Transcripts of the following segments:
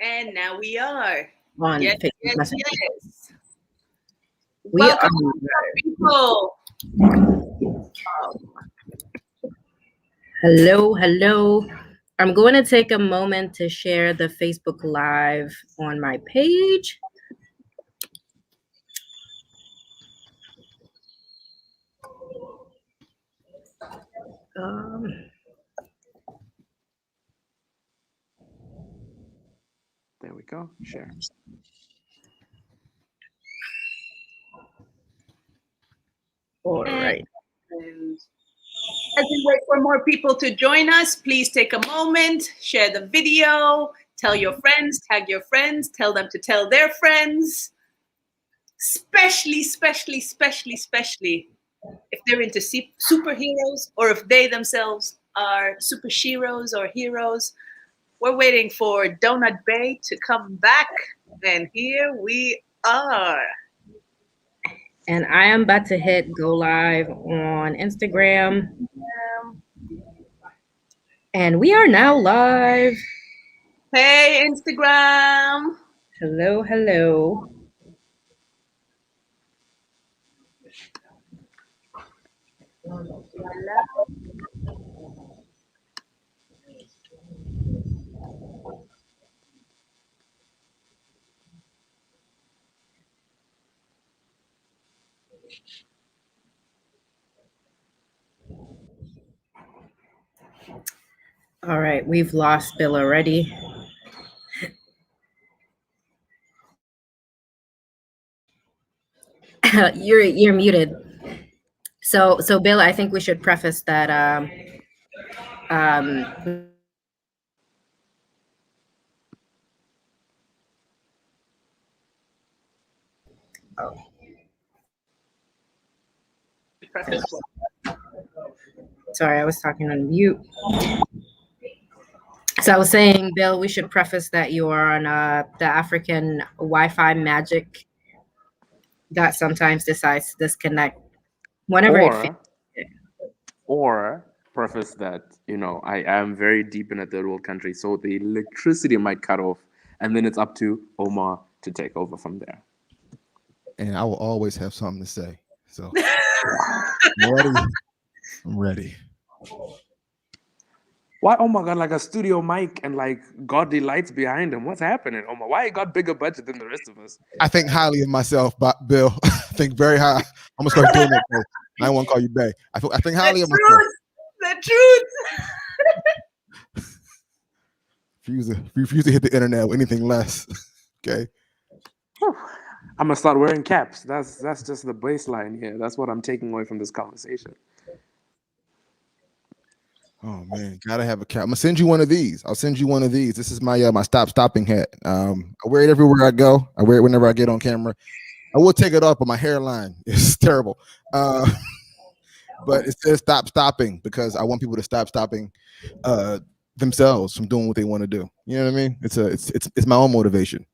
And now we are. On Yes, Facebook yes, Messenger. yes. We Welcome, are people. Hello, hello. I'm going to take a moment to share the Facebook Live on my page. There we go. Share. All right. And as we wait for more people to join us, please take a moment, share the video, tell your friends, tag your friends, tell them to tell their friends. Especially if they're into superheroes or if they themselves are superheroes or heroes. We're waiting for Donut Bay to come back, and here we are. And I am about to hit go live on Instagram. And we are now live. Hey, Instagram. Hello, hello. All right, we've lost Bill already. You're muted. So Bill, I think we should preface that sorry, I was talking on mute. So I was saying, Bill, we should preface that you are on the African Wi-Fi magic that sometimes decides to disconnect whenever it fits. Or preface that, I am very deep in a third world country, so the electricity might cut off, and then it's up to Omar to take over from there. And I will always have something to say. So I'm ready. Why Omar got like a studio mic and like godly lights behind him? What's happening, Omar? Why he got bigger budget than the rest of us? I think highly of myself, Bill. I think very high. I'm gonna start doing that. I don't want to call you Bay. I think highly of myself. The truth. Refuse to hit the internet with anything less. Okay. I'm gonna start wearing caps. That's just the baseline here. That's what I'm taking away from this conversation. Oh man, gotta have a cap. I'm gonna send you one of these. I'll send you one of these. This is my my stopping hat. I wear it everywhere I go. I wear it whenever I get on camera. I will take it off, but my hairline is terrible. But it says stopping because I want people to stop stopping themselves from doing what they want to do. You know what I mean? It's my own motivation.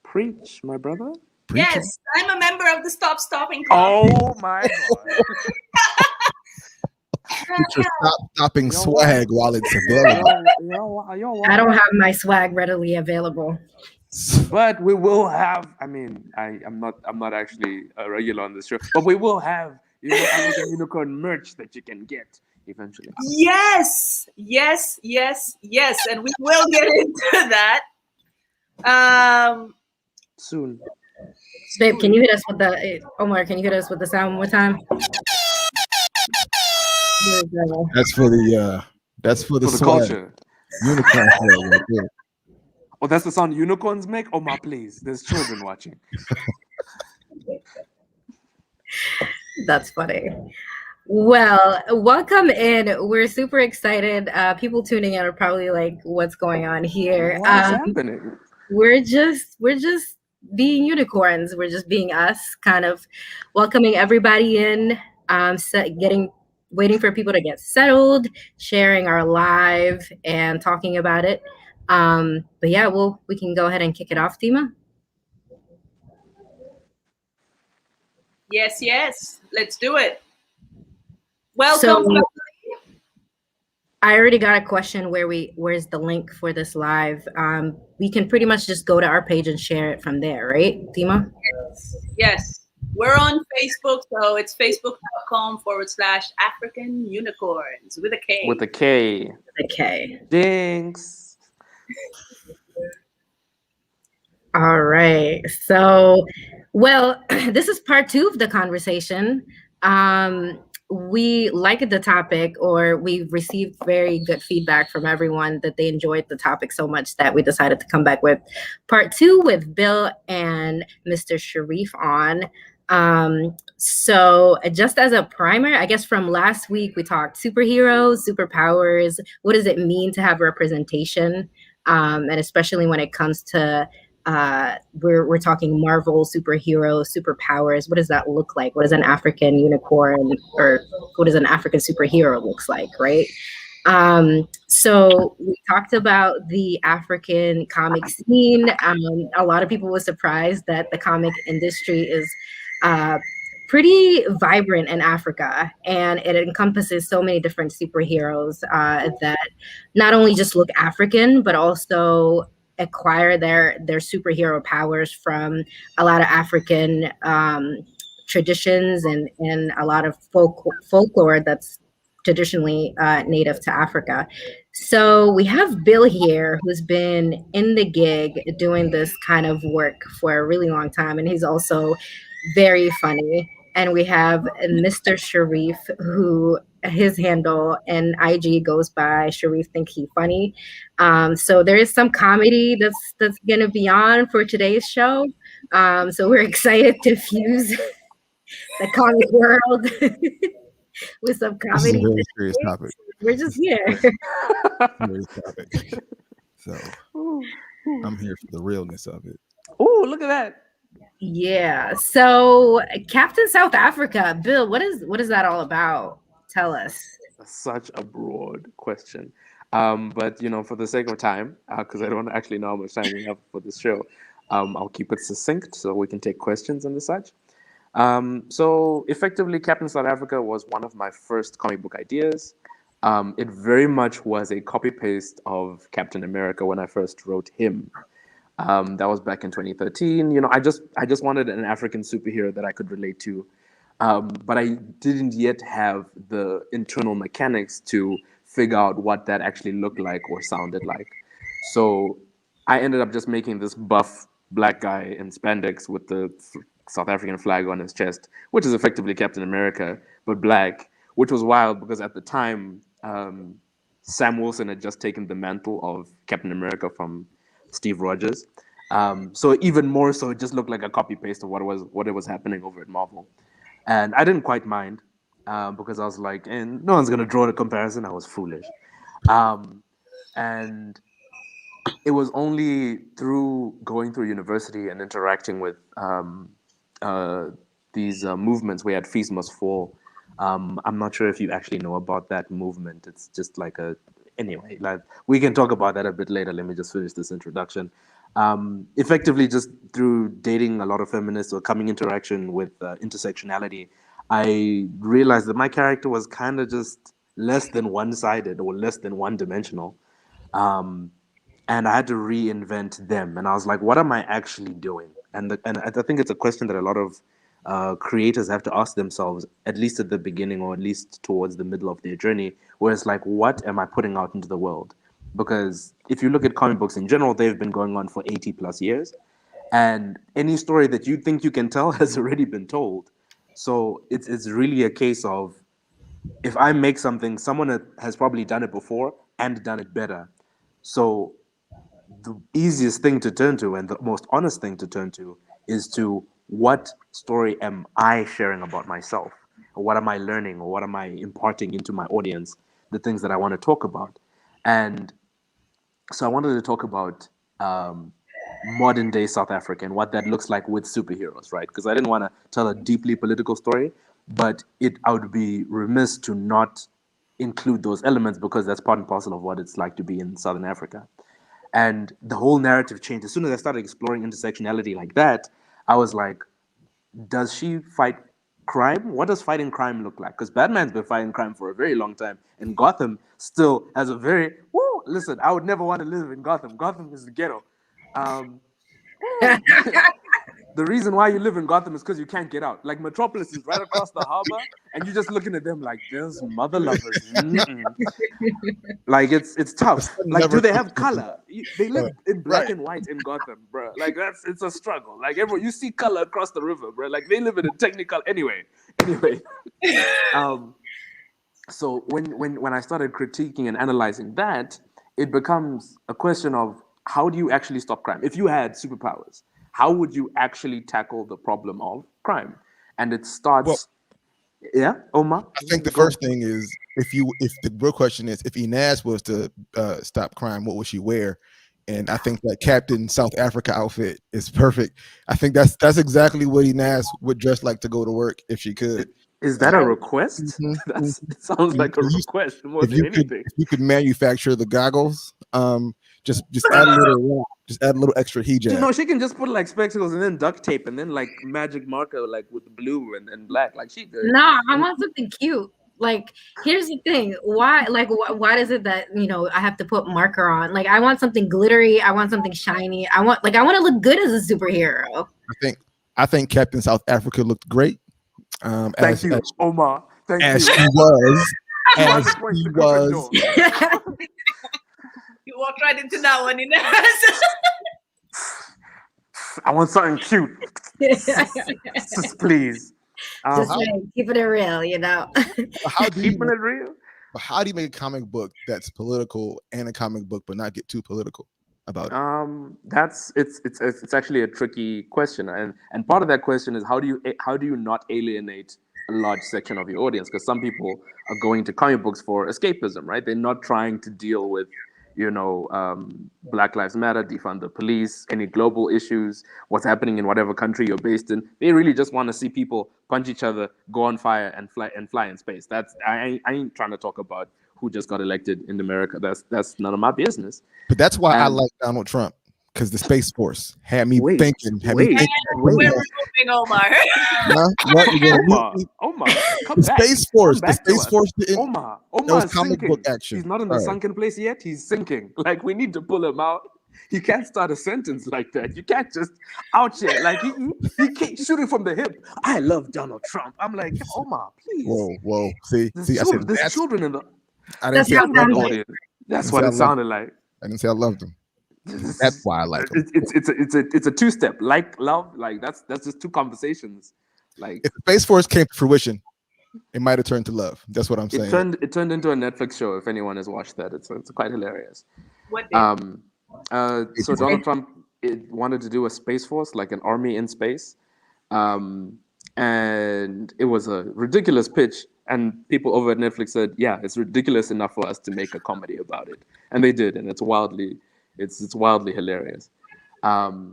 Preach, my brother. Preach. Yes, I'm a member of the Stop Stopping Club. Oh my God. Get your stopping swag while it's available. I don't have my swag readily available. But we will have. I mean, I'm not actually a regular on this show, but we will have African Unicorn merch that you can get eventually. Yes, and we will get into that. Soon. Babe, can you hit us with the Omar? Can you hit us with the sound one more time? That's for the swag. Culture. Unicorn right there. Oh, that's the sound unicorns make? Omar, please. There's children watching. That's funny. Well, welcome in. We're super excited. People tuning in are probably like, "What's going on here?" What's happening? We're just being unicorns. We're just being us, kind of welcoming everybody in. Waiting for people to get settled, sharing our live and talking about it. But yeah, we can go ahead and kick it off, Dima. Yes. Let's do it. Welcome. I already got a question where's the link for this live. We can pretty much just go to our page and share it from there, right, Tima? Yes. We're on Facebook, so it's facebook.com/African Unicorns with a K. With a K. Okay. Jinx. All right. So, well, this is part 2 of the conversation. We liked the topic, or we've received very good feedback from everyone that they enjoyed the topic so much that we decided to come back with part 2 with Bill and Mr. Sharif on. So just as a primer, I guess from last week, we talked superheroes, superpowers. What does it mean to have representation? And especially when it comes to we're talking Marvel superheroes, superpowers. What does that look like? What does an African unicorn, or what does an African superhero looks like, right? So we talked about the African comic scene. A lot of people were surprised that the comic industry is pretty vibrant in Africa, and it encompasses so many different superheroes that not only just look African, but also acquire their superhero powers from a lot of African traditions and a lot of folklore that's traditionally native to Africa. So we have Bill here, who's been in the gig doing this kind of work for a really long time, and he's also very funny. And we have Mr. Sharif, who his handle and IG goes by Sharif Think He Funny. So there is some comedy that's gonna be on for today's show. So we're excited to fuse the comic world with some This is a comedy. very serious topic. We're just here. Serious topic. So I'm here for the realness of it. Oh, look at that. Yeah. So Captain South Africa, Bill, what is that all about? Tell us. Such a broad question. But for the sake of time, because I don't actually know how much time we have for this show, I'll keep it succinct so we can take questions and the such. So effectively, Captain South Africa was one of my first comic book ideas. It very much was a copy paste of Captain America when I first wrote him. That was back in 2013. I just wanted an African superhero that I could relate to, but I didn't yet have the internal mechanics to figure out what that actually looked like or sounded like. So I ended up just making this buff black guy in spandex with the South African flag on his chest, which is effectively Captain America, but black, which was wild because at the time, Sam Wilson had just taken the mantle of Captain America from Steve Rogers. So even more so, it just looked like a copy paste of what was happening over at Marvel. And I didn't quite mind because I was like, and no one's going to draw the comparison. I was foolish. And it was only through going through university and interacting with these movements. We had Feast Must Fall. I'm not sure if you actually know about that movement. It's just like anyway, like we can talk about that a bit later. Let me just finish this introduction. Effectively, just through dating a lot of feminists or coming interaction with intersectionality, I realized that my character was kind of just less than one-sided or less than one-dimensional. And I had to reinvent them. And I was like, what am I actually doing? And I think it's a question that a lot of creators have to ask themselves, at least at the beginning or at least towards the middle of their journey, where it's like, what am I putting out into the world? Because if you look at comic books in general, they've been going on for 80 plus years. And any story that you think you can tell has already been told. So it's really a case of, if I make something, someone has probably done it before and done it better. So the easiest thing to turn to and the most honest thing to turn to is to, what story am I sharing about myself? Or what am I learning? Or what am I imparting into my audience? The things that I want to talk about. And so I wanted to talk about modern day South Africa and what that looks like with superheroes, right? Because I didn't want to tell a deeply political story, but I would be remiss to not include those elements because that's part and parcel of what it's like to be in Southern Africa. And the whole narrative changed. As soon as I started exploring intersectionality like that, I was like, does she fight crime, what does fighting crime look like? Because Batman's been fighting crime for a very long time, and Gotham still has a very listen. I would never want to live in Gotham. Gotham is the ghetto. The reason why you live in Gotham is because you can't get out. Like Metropolis is right across the harbor, and you're just looking at them like there's mother lovers. Like it's tough. Like, do they have color? They live in black and white in Gotham, bro. Like it's a struggle. Like you see color across the river, bro. Like they live in a technical. Anyway. So when I started critiquing and analyzing that, it becomes a question of how do you actually stop crime? If you had superpowers, how would you actually tackle the problem of crime? And it starts. Omar? I think the first thing is if the real question is if Inez was to stop crime, what would she wear? And I think that Captain South Africa outfit is perfect. I think that's exactly what Inez would dress like to go to work if she could. Is that a request? It sounds like a request more than anything. If you could manufacture the goggles, just add a little extra hijab. She can just put like spectacles and then duct tape and then like magic marker like with blue and black. Like she did. No, I want something cute. Like, here's the thing. Why is it that I have to put marker on? Like, I want something glittery. I want something shiny. I want to look good as a superhero. I think Captain South Africa looked great. Thank you, Omar. Thank you. As she was. You walked right into that one, Inez. I want something cute. Please. Just keeping it real, Keeping it real? But how do you make a comic book that's political and a comic book but not get too political about it? It's actually a tricky question, and part of that question is how do you not alienate a large section of your audience? Because some people are going to comic books for escapism, right? They're not trying to deal with Black Lives Matter, defund the police, any global issues, what's happening in whatever country you're based in. They really just want to see people punch each other, go on fire, and fly in space. I ain't trying to talk about who just got elected in America. That's none of my business. But that's why I like Donald Trump, because the Space Force had me thinking. We're removing Omar. Omar, come the back. Space Force. The Back to Space us. Force. Omar was comic sinking. book action. He's not in the sunken place yet. He's sinking. Like, we need to pull him out. You can't start a sentence like that. You can't just out here like he can't shoot it from the hip. I love Donald Trump. I'm like, Omar, please. Whoa. See, I said there's children in the. I didn't say I loved him. That's what it sounded like. I didn't say I loved him. That's why I like him. It's a two-step. Like, love, like that's just two conversations. Like, if the Space Force came to fruition, it might have turned to love. That's what I'm saying. It turned into a Netflix show. If anyone has watched that, it's quite hilarious. What so Donald Trump wanted to do a space force, like an army in space, and it was a ridiculous pitch. And people over at Netflix said, "Yeah, it's ridiculous enough for us to make a comedy about it," and they did, and it's wildly hilarious. Where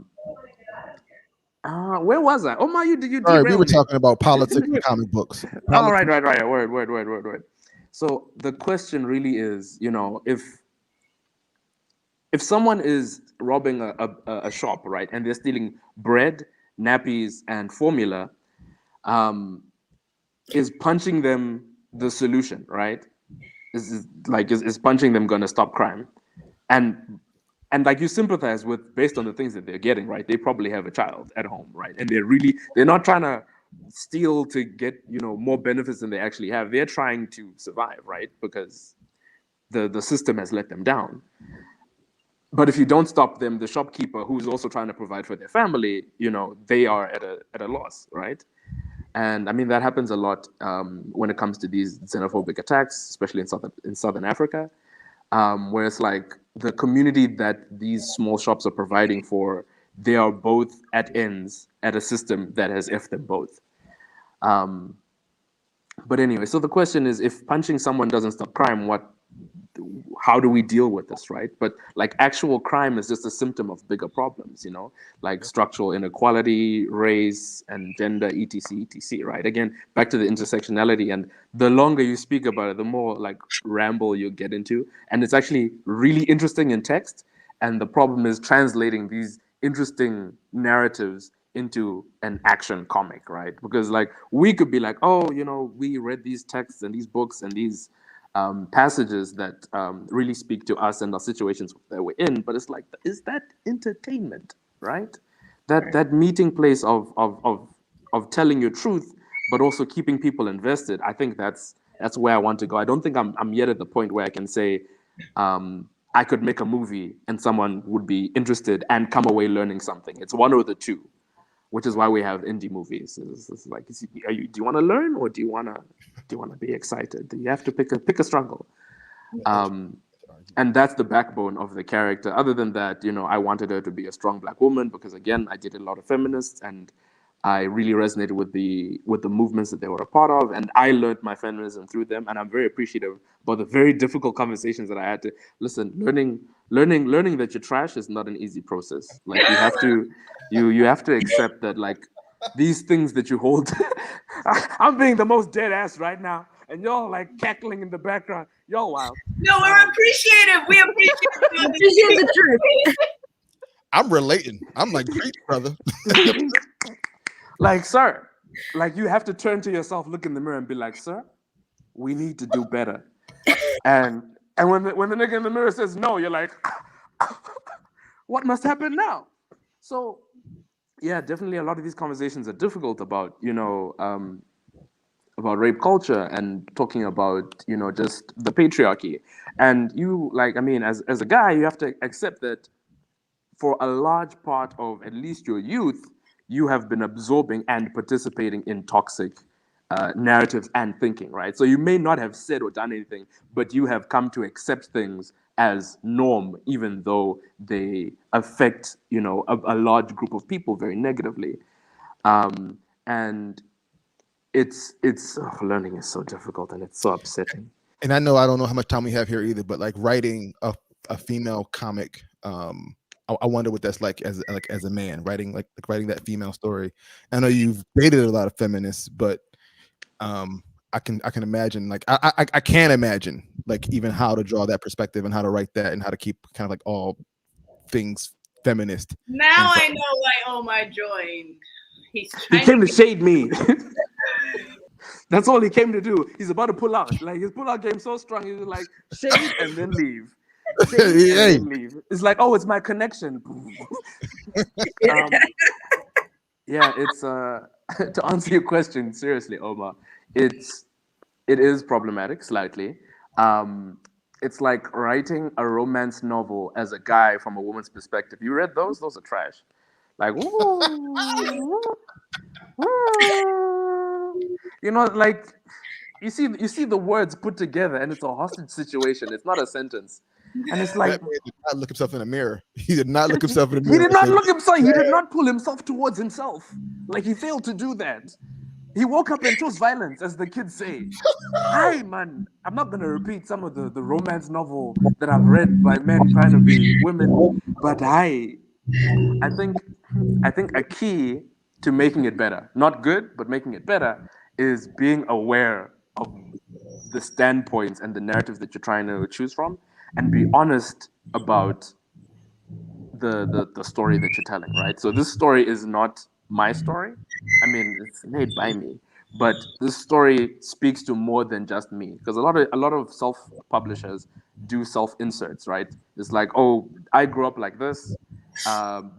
was I? Omar, you All right, we were talking about politics and comic books. Oh, right. Word. So the question really is, if someone is robbing a shop, right, and they're stealing bread, nappies, and formula, is punching them the solution, right? Is punching them gonna stop crime? And like, you sympathize with, based on the things that they're getting, right? They probably have a child at home, right? And they're not trying to steal to get, more benefits than they actually have. They're trying to survive, right? Because the system has let them down. But if you don't stop them, the shopkeeper, who's also trying to provide for their family, they are at a loss, right? And I mean, that happens a lot when it comes to these xenophobic attacks, especially in Southern Africa, where it's like the community that these small shops are providing for, they are both at ends at a system that has effed them both. But anyway, so the question is, if punching someone doesn't stop crime, how do we deal with this, right? But like, actual crime is just a symptom of bigger problems, like structural inequality, race, and gender, etc., right? Again, back to the intersectionality, and the longer you speak about it, the more like ramble you get into, and it's actually really interesting in text, and the problem is translating these interesting narratives into an action comic, right? Because like we could be like, oh, you know, we read these texts and these books and these passages that really speak to us and our situations that we're in, but it's like, is that entertainment, right? That meeting place of telling your truth, but also keeping people invested. I think that's where I want to go. I don't think I'm yet at the point where I can say I could make a movie and someone would be interested and come away learning something. It's one or the two, which is why we have indie movies. It's like, do you want to learn or do you want to be excited? You have to pick a struggle. And that's the backbone of the character. Other than that, you know, I wanted her to be a strong Black woman because, again, I did a lot of feminists and I really resonated with the movements that they were a part of, and I learned my feminism through them. And I'm very appreciative about the very difficult conversations that I had to listen. Learning that you're trash is not an easy process. Like you have to accept that, like, these things that you hold. I'm being the most dead ass right now, and y'all like cackling in the background. Y'all wild. No, we're appreciative. We appreciate Appreciate the truth. I'm relating. I'm like, great, brother. Like, sir, like you have to turn to yourself, look in the mirror, and be like, sir, we need to do better. And when the nigga in the mirror says no, you're like, what must happen now? So, yeah, definitely a lot of these conversations are difficult about, you know, about rape culture and talking about, you know, just the patriarchy. And you, like, I mean, as a guy, you have to accept that for a large part of at least your youth, you have been absorbing and participating in toxic narratives and thinking, right? So you may not have said or done anything, but you have come to accept things as norm, even though they affect, you know, a large group of people very negatively. And learning is so difficult and it's so upsetting. And I don't know how much time we have here either, but like writing a female comic, I wonder what that's like as a man writing writing that female story. I know you've dated a lot of feminists, but I can imagine, like I can't imagine like even how to draw that perspective and how to write that and how to keep kind of like all things feminist. Now I know why Omar joined. He came to shade me. That's all he came to do. He's about to pull out. Like his pull-out game so strong, he was like shade and then leave. Hey. It's like, oh, it's my connection. Yeah, it's to answer your question seriously, Omar, it is problematic slightly. It's like writing a romance novel as a guy from a woman's perspective. You read those? Those are trash. Like, you know, like you see the words put together, and it's a hostage situation. It's not a sentence. And it's like, that man did not look himself in the mirror. He did not look himself in the mirror. He did not look himself. He did not pull himself towards himself. Like he failed to do that. He woke up and chose violence, as the kids say. Hi, man. I'm not gonna repeat some of the romance novel that I've read by men trying to be women, but I think a key to making it better, not good, but making it better, is being aware of the standpoints and the narratives that you're trying to choose from, and be honest about the story that you're telling, right? So this story is not my story. I mean, it's made by me, but this story speaks to more than just me, because a lot of self-publishers do self-inserts, right? It's like, oh, I grew up like this.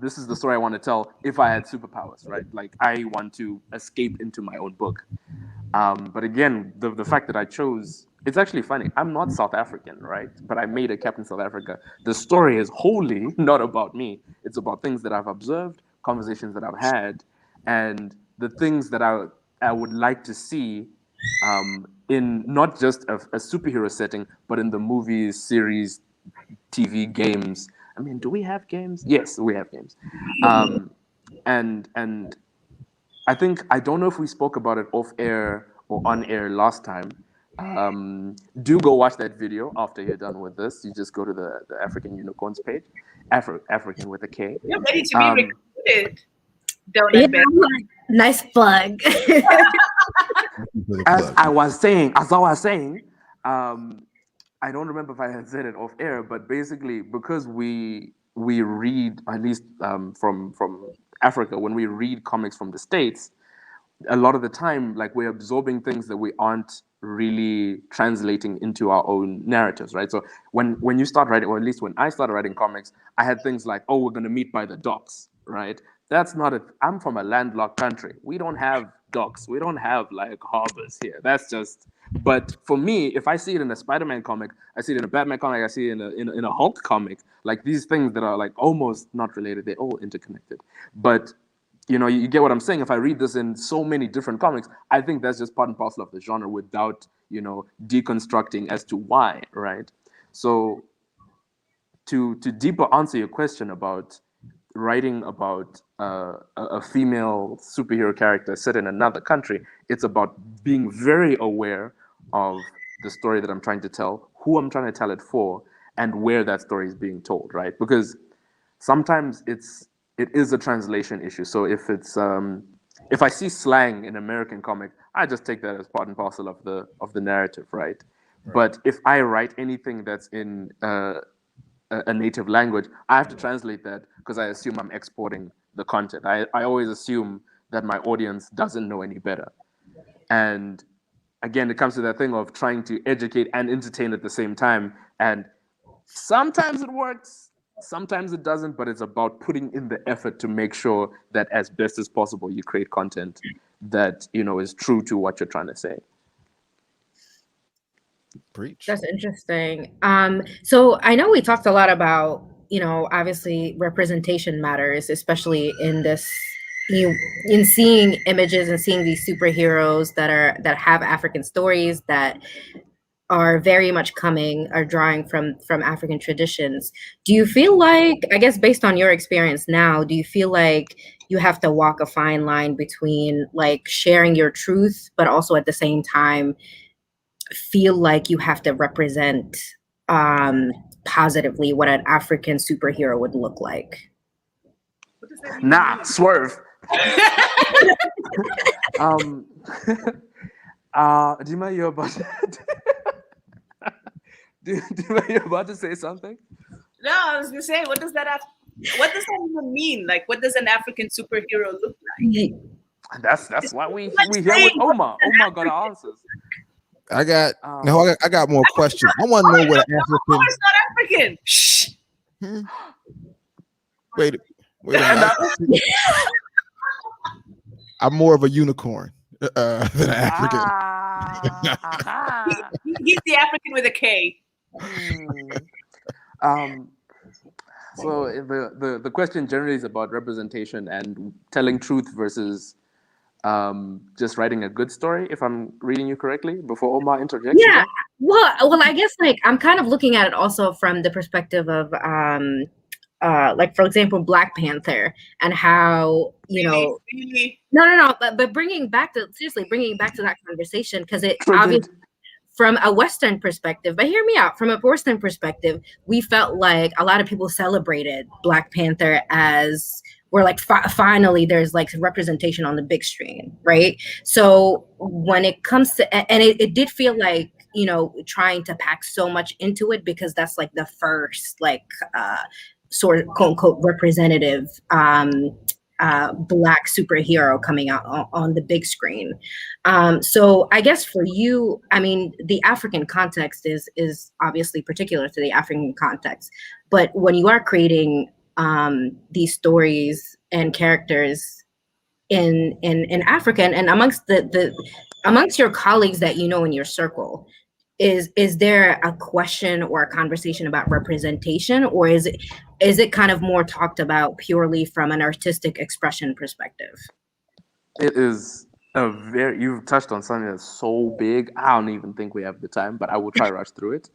This is the story I want to tell if I had superpowers, right? Like I want to escape into my own book. But again, the fact that I chose, it's actually funny. I'm not South African, right? But I made a Captain South Africa. The story is wholly not about me. It's about things that I've observed, conversations that I've had, and the things that I would like to see in not just a superhero setting, but in the movies, series, TV, games. I mean, do we have games? Yes, we have games. And I think, I don't know if we spoke about it off air or on air last time. Do go watch that video after you're done with this. You just go to the African Unicorns page, African with a K. You're ready to be recruited. Don't Yeah, nice plug. As I was saying, I don't remember if I had said it off air, but basically, because we read, at least from Africa, when we read comics from the States, a lot of the time, like, we're absorbing things that we aren't really translating into our own narratives, right? So when you start writing, or at least when I started writing comics, I had things like, oh, we're going to meet by the docks, right? That's not I'm from a landlocked country. We don't have docks. We don't have like harbors here. That's just. But for me, if I see it in a Spider-Man comic, I see it in a Batman comic, I see it in a Hulk comic, like these things that are like almost not related, they're all interconnected. But you get what I'm saying. If I read this in so many different comics, I think that's just part and parcel of the genre without, deconstructing as to why, right? So to deeper answer your question about writing about a female superhero character set in another country, it's about being very aware of the story that I'm trying to tell, who I'm trying to tell it for, and where that story is being told, right? Because sometimes it is a translation issue. So if I see slang in American comic, I just take that as part and parcel of the narrative, right? But if I write anything that's in a native language, I have to translate that because I assume I'm exporting the content. I always assume that my audience doesn't know any better. And again, it comes to that thing of trying to educate and entertain at the same time. And sometimes it works, sometimes it doesn't, but it's about putting in the effort to make sure that as best as possible, you create content that, is true to what you're trying to say. Preach. That's interesting. So I know we talked a lot about, obviously representation matters, especially in this, in seeing images and seeing these superheroes that have African stories that are very much are drawing from African traditions. Do you feel like, I guess based on your experience now, do you feel like you have to walk a fine line between like sharing your truth, but also at the same time feel like you have to represent positively what an African superhero would look like? Nah, swerve. Dima, you're about you're about to say something? No, I was gonna say, what does that even mean? Like, what does an African superhero look like? That's why we here with Omar. Omar got answers. I got more questions. I want to know what an African. Omar's not African. Shh. Wait a minute. I'm more of a unicorn than an African. He's the African with a K. So the question generally is about representation and telling truth versus just writing a good story, if I'm reading you correctly, before Omar interjects. Yeah. Well, I guess like I'm kind of looking at it also from the perspective of like, for example, Black Panther, and how, Really? No, but bringing back to that conversation, because it obviously from a Western perspective, but hear me out, from a Western perspective, we felt like a lot of people celebrated Black Panther as we're like, finally, there's like representation on the big screen, right? So when it comes to, and it did feel like, trying to pack so much into it, because that's like the first like sort of quote unquote representative Black superhero coming out on the big screen. So I guess for you, I mean, the African context is obviously particular to the African context, but when you are creating these stories and characters in Africa, and amongst amongst your colleagues that in your circle, is there a question or a conversation about representation, or is it kind of more talked about purely from an artistic expression perspective? It is you've touched on something that's so big. I don't even think we have the time, but I will try to rush through it.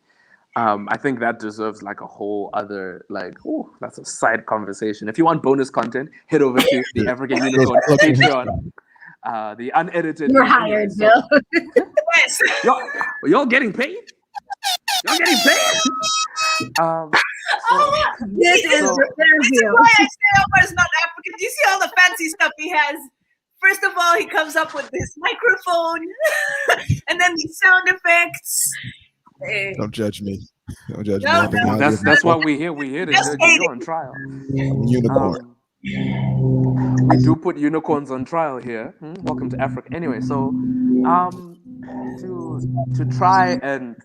I think that deserves like a whole other, that's a side conversation. If you want bonus content, head over to the African Unicorn Patreon. The unedited. You're hired, Bill. Yes. Y'all getting paid? Y'all getting paid? This is why I say Omar's not African. Do you see all the fancy stuff he has? First of all, he comes up with this microphone, and then these sound effects. Don't judge me. Don't judge No, me. no. That's why we're here. We're here to judge you on trial. Unicorn. We do put unicorns on trial here. Welcome to Africa. Anyway, so to try and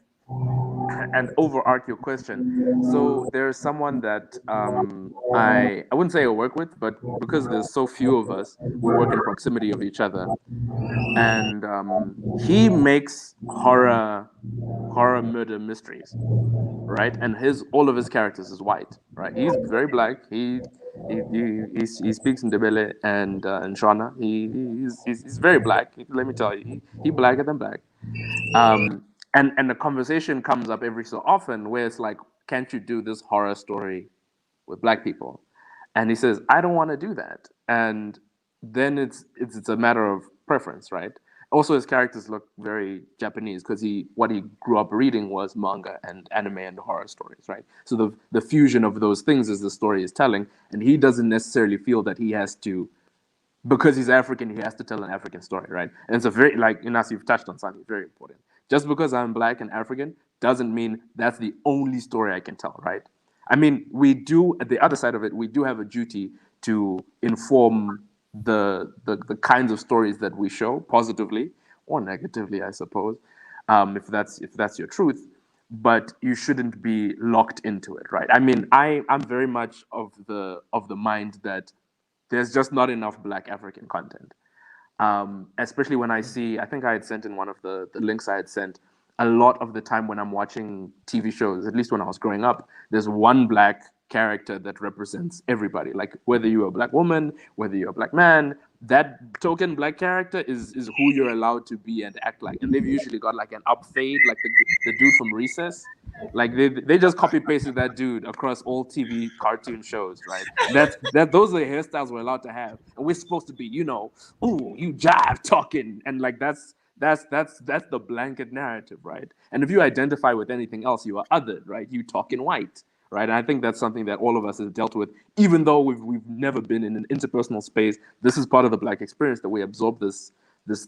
overarch your question. So there's someone that I wouldn't say I work with, but because there's so few of us, we work in proximity of each other, and he makes horror murder mysteries, right? And all of his characters is white, right? He's very black. He speaks in Ndebele and Shona. He's very black. Let me tell you, he blacker than black. And the conversation comes up every so often where it's like, can't you do this horror story with black people? And he says, I don't want to do that. And then it's a matter of preference, right? Also, his characters look very Japanese because what he grew up reading was manga and anime and horror stories, right? So the fusion of those things is the story is telling, and he doesn't necessarily feel that he has to, because he's African, he has to tell an African story, right? And it's a very, like Inas, you've touched on something very important. Just because I'm black and African doesn't mean that's the only story I can tell, right? I mean, we do, at the other side of it, we do have a duty to inform the kinds of stories that we show, positively or negatively, I suppose, if that's your truth. But you shouldn't be locked into it, right? I mean, I'm very much of the mind that there's just not enough Black African content. Especially when I think I had sent in one of the links I had sent, a lot of the time when I'm watching TV shows, at least when I was growing up, there's one Black character that represents everybody. Like whether you're a Black woman, whether you're a Black man, that token Black character is who you're allowed to be and act like. And they've usually got like an up fade, like the dude from Recess. Like they just copy pasted that dude across all TV cartoon shows, right? Those are the hairstyles we're allowed to have, and we're supposed to be, ooh, you jive talking, and like that's the blanket narrative, right? And if you identify with anything else, you are othered, right? You talking white, right? And I think that's something that all of us have dealt with, even though we've never been in an interpersonal space. This is part of the Black experience that we absorb this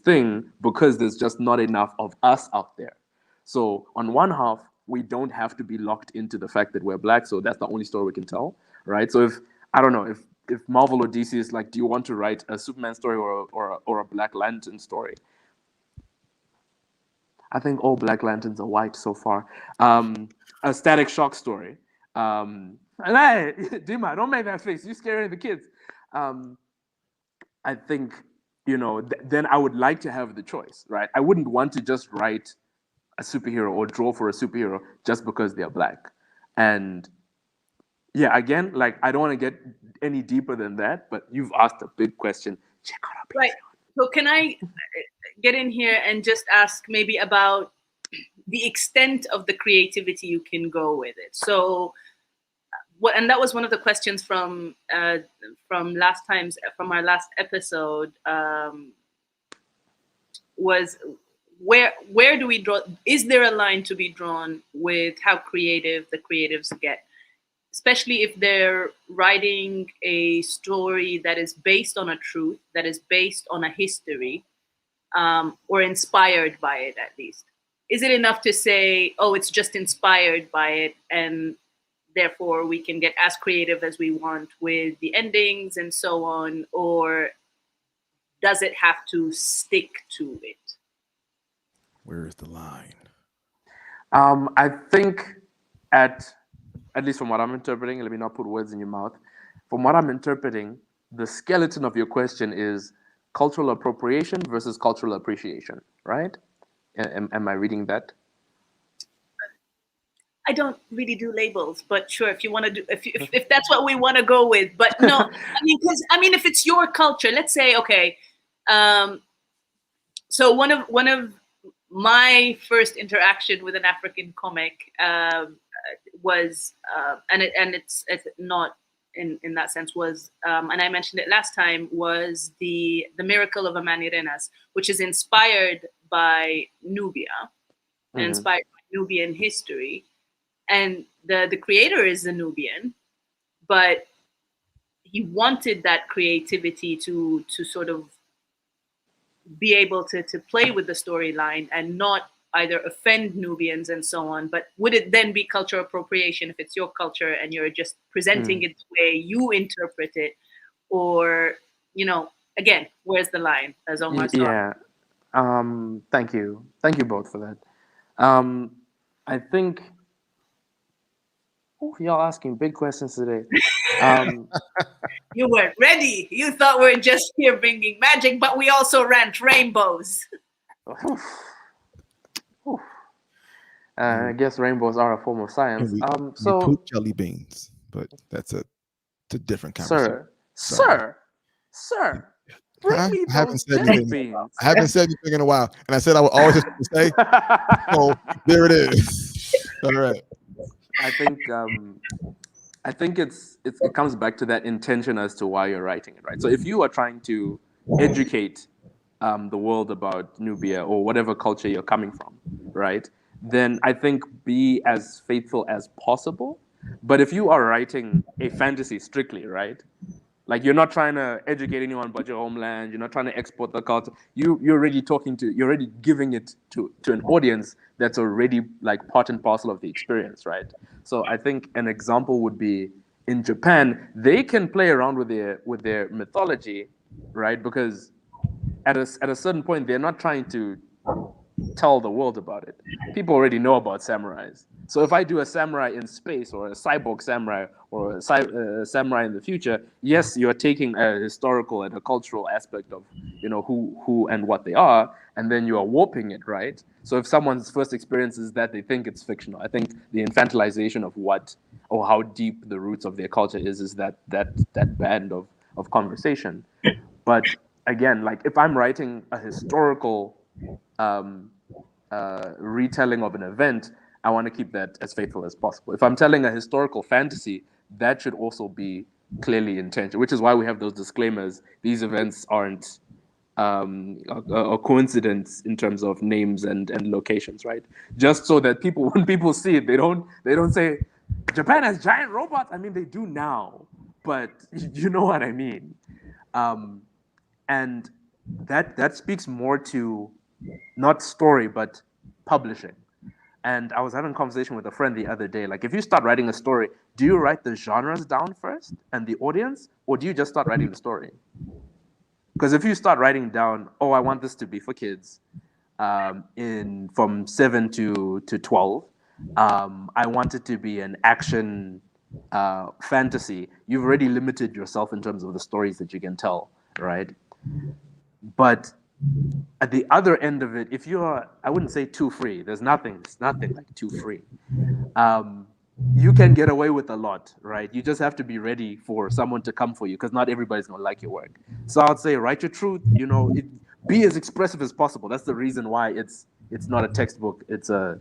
thing because there's just not enough of us out there. So on one half, we don't have to be locked into the fact that we're Black, so that's the only story we can tell, right? So if I don't know if Marvel or DC is like, do you want to write a Superman story or a Black Lantern story? I think all Black Lanterns are white so far. A Static Shock story. And Dima, don't make that face. You're scaring the kids. I think, then I would like to have the choice, right? I wouldn't want to just write a superhero or draw for a superhero just because they're Black. And yeah, again, like I don't want to get any deeper than that, but you've asked a big question. Check out our Patreon. Right. So can I get in here and just ask maybe about the extent of the creativity you can go with it? So, and that was one of the questions from our last episode, was where do we draw? Is there a line to be drawn with how creative the creatives get? Especially if they're writing a story that is based on a truth, that is based on a history, or inspired by it at least. Is it enough to say, oh, it's just inspired by it, and therefore we can get as creative as we want with the endings and so on? Or does it have to stick to it? Where is the line? I think at least from what I'm interpreting, let me not put words in your mouth. From what I'm interpreting, the skeleton of your question is cultural appropriation versus cultural appreciation, right? Am I reading that? I don't really do labels, but sure, if you want to do, if that's what we want to go with, but no, I mean, if it's your culture, let's say, okay, so one of my first interaction with an African comic was, and it's not in that sense, was, and I mentioned it last time, was the Miracle of Amanirenas, which is inspired by Nubia, and inspired by Nubian history. And the creator is a Nubian, but he wanted that creativity to sort of be able to play with the storyline and not either offend Nubians and so on. But would it then be cultural appropriation if it's your culture and you're just presenting it the way you interpret it? or again, where's the line, as Omar said? Yeah. Thank you both for that. I think y'all asking big questions today. You weren't ready. You thought we were just here bringing magic, but we also rant rainbows. I guess rainbows are a form of science. We So poop jelly beans, but it's a different conversation. sir, bring me I haven't those said jelly anything. beans. I haven't said anything in a while, and I said I would always have to say. So there it is. All right. I think it comes back to that intention as to why you're writing it, right? So if you are trying to educate the world about Nubia or whatever culture you're coming from, right? Then I think be as faithful as possible. But if you are writing a fantasy strictly, right? Like you're not trying to educate anyone about your homeland. You're not trying to export the culture. You're already you're already giving it to an audience that's already like part and parcel of the experience, right? So I think an example would be in Japan, they can play around with their mythology, right? Because at a certain point, they're not trying to tell the world about it. People already know about samurais. So if I do a samurai in space or a cyborg samurai or a samurai in the future, yes, you're taking a historical and a cultural aspect of who and what they are, and then you are warping it, right? So if someone's first experience is that they think it's fictional, I think the infantilization of what or how deep the roots of their culture is that band of conversation. But again, like if I'm writing a historical retelling of an event, I want to keep that as faithful as possible. If I'm telling a historical fantasy, that should also be clearly intentional, which is why we have those disclaimers. These events aren't a coincidence in terms of names and locations, right? Just so that when people see it, they don't say Japan has giant robots. I mean, they do now, but you know what I mean. And that speaks more to not story, but publishing. And I was having a conversation with a friend the other day. Like, if you start writing a story, do you write the genres down first and the audience, or do you just start writing the story? Because if you start writing down, oh, I want this to be for kids, from 7 to 12, I want it to be an action fantasy. You've already limited yourself in terms of the stories that you can tell, right? But at the other end of it, if you're, I wouldn't say too free. There's nothing like too free. You can get away with a lot, right? You just have to be ready for someone to come for you, because not everybody's gonna like your work. So I'd say write your truth. Be as expressive as possible. That's the reason why it's not a textbook. It's a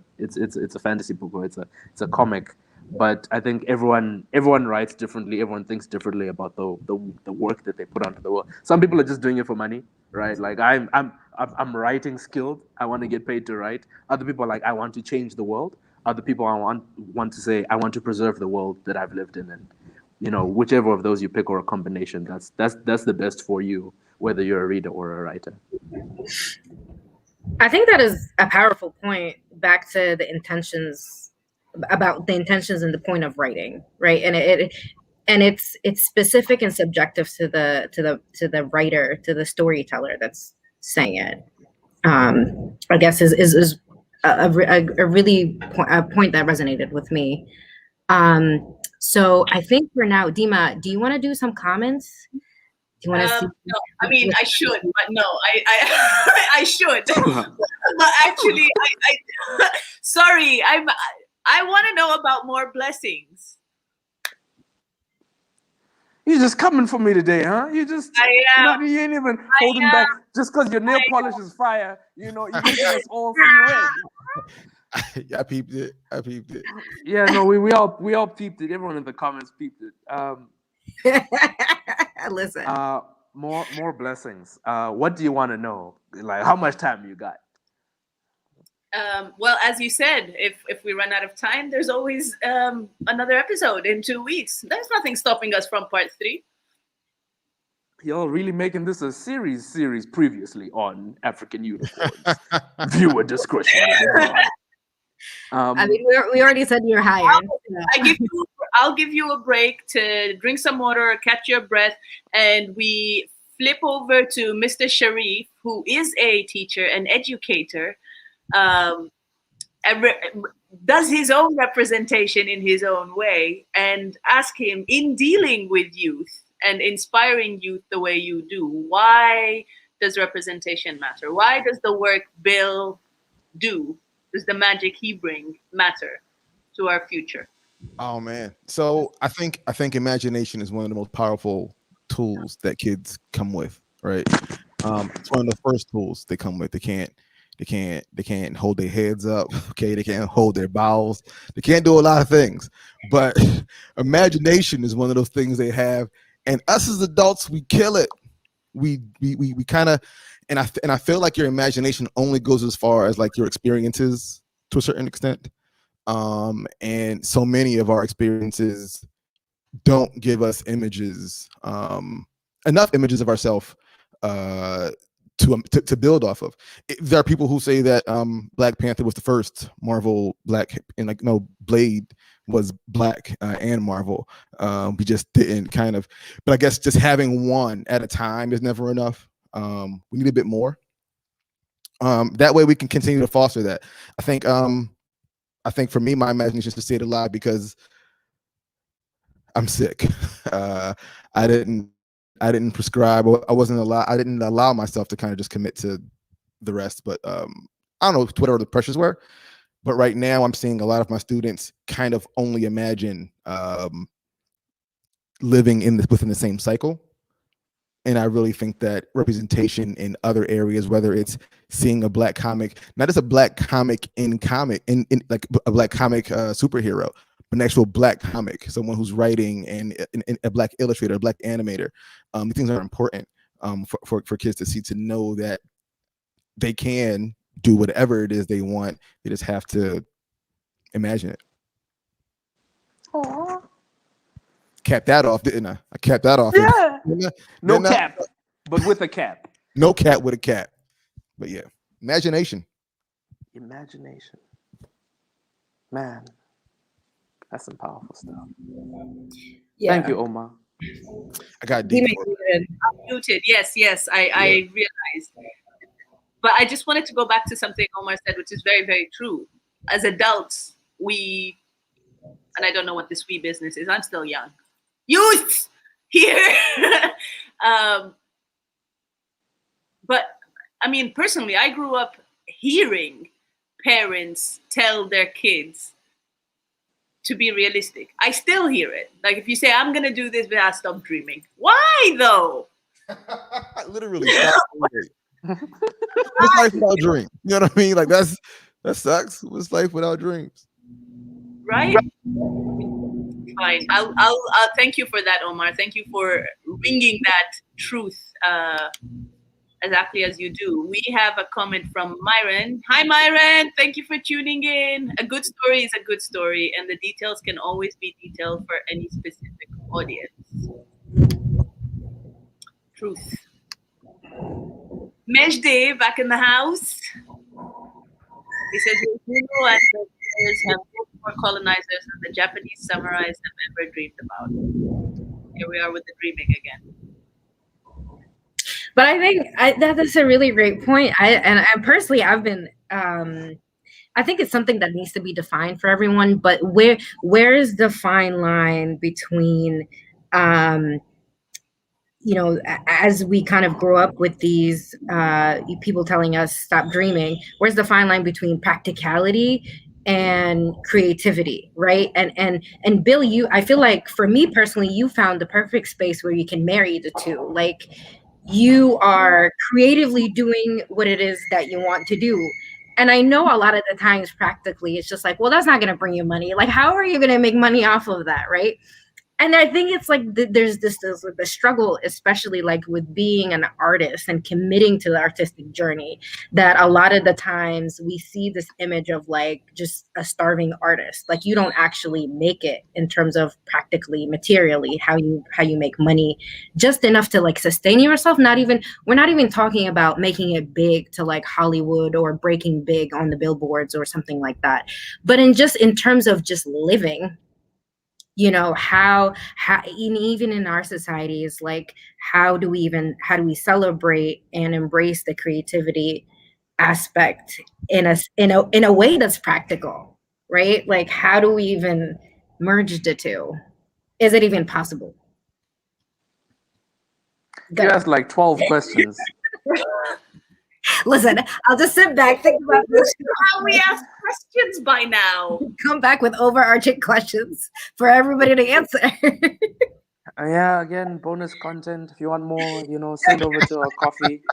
fantasy book, or it's a comic. But I think everyone writes differently. Everyone thinks differently about the work that they put onto the world. Some people are just doing it for money, right? Like I'm writing skilled. I want to get paid to write. Other people are like, I want to change the world. Other people I want to say, I want to preserve the world that I've lived in. And whichever of those you pick, or a combination, that's the best for you, whether you're a reader or a writer. I think that is a powerful point, back to the intentions, about the intentions and the point of writing, right? And it's specific and subjective to the writer, to the storyteller that's saying it. I guess is a point that resonated with me. So I think for now, Dima, do you want to do some comments? Do you want to see? No, I mean, I should, but no, I should. But actually, sorry, I want to know about more blessings. You're just coming for me today, huh? You ain't even holding back just because your nail polish is fire. You're making us all see red. I peeped it. Yeah, no, we all peeped it. Everyone in the comments peeped it. Listen. More blessings. What do you want to know? Like, how much time you got? Well, as you said, if we run out of time, there's always another episode in 2 weeks. There's nothing stopping us from part 3. Y'all really making this a series previously on African Unicorns. Viewer discretion is advised. I mean, we already said you're hired. I'll give you a break to drink some water, catch your breath, and we flip over to Mr. Sharif, who is a teacher and educator, and does his own representation in his own way, and ask him, in dealing with youth and inspiring youth the way you do, why does representation matter? Why does the work Bill do? Does the magic he bring matter to our future? Oh man. So I think imagination is one of the most powerful tools that kids come with, right? It's one of the first tools they come with. They can't hold their heads up, okay? They can't hold their bowels. They can't do a lot of things. But imagination is one of those things they have. And us as adults, we kill it. We kind of, and I feel like your imagination only goes as far as like your experiences to a certain extent. And so many of our experiences don't give us images, enough images of ourselves to build off of. There are people who say that Black Panther was the first Marvel Black, and like no, Blade was Black and Marvel. We just didn't kind of, but I guess just having one at a time is never enough. We need a bit more. That way we can continue to foster that. I think for me, my imagination is to stay alive because I'm sick. I didn't prescribe. I wasn't allowed. I didn't allow myself to kind of just commit to the rest. But I don't know whatever the pressures were. But right now, I'm seeing a lot of my students kind of only imagine living within the same cycle. And I really think that representation in other areas, whether it's seeing a Black comic, not just a Black comic in like a Black comic superhero, but an actual Black comic, someone who's writing and a Black illustrator, a Black animator. These things are important for kids to see, to know that they can do whatever it is they want. They just have to imagine it. Aww. Capped that off, didn't I? I capped that off. Yeah. No Didn't I? cap, but with a cap. No cat with a cat. But yeah, imagination. Imagination. Man, that's some powerful stuff. Yeah. Thank you, Omar. I got deep. I'm muted. Yes, I realized. But I just wanted to go back to something Omar said, which is very, very true. As adults, and I don't know what this we business is. I'm still young. Youth here. But I mean, personally, I grew up hearing parents tell their kids to be realistic. I still hear it. Like if you say, I'm going to do this, but I stop dreaming. Why though? Literally. What's life without dreams? You know what I mean? Like that sucks. What's life without dreams? Right? Fine. I'll thank you for that, Omar. Thank you for ringing that truth exactly as you do. We have a comment from Myron. Hi, Myron. Thank you for tuning in. A good story is a good story, and the details can always be detailed for any specific audience. Truth. Mejde back in the house. He says, Filipino ancestors have more colonizers than the Japanese samurais have ever dreamed about. Here we are with the dreaming again. But I think that is a really great point. I personally, I've been, I think it's something that needs to be defined for everyone. But where is the fine line between, you know, as we kind of grow up with these people telling us stop dreaming, where's the fine line between practicality and creativity, right? And Bill, I feel like for me personally, you found the perfect space where you can marry the two. Like you are creatively doing what it is that you want to do. And I know a lot of the times practically, it's just like, well, that's not going to bring you money. Like, how are you going to make money off of that, right? And I think it's like there's the struggle, especially like with being an artist and committing to the artistic journey, that a lot of the times we see this image of like just a starving artist. Like you don't actually make it in terms of practically, materially, how you make money, just enough to like sustain yourself. We're not even talking about making it big to like Hollywood or breaking big on the billboards or something like that. But in terms of just living. You know, how even in our societies, like how do we celebrate and embrace the creativity aspect in a way that's practical, right? Like how do we even merge the two? Is it even possible? You asked like 12 questions. Listen, I'll just sit back, think about this, How we ask questions by now. come back with overarching questions for everybody to answer. Yeah, again, bonus content. If you want more, send over to our coffee.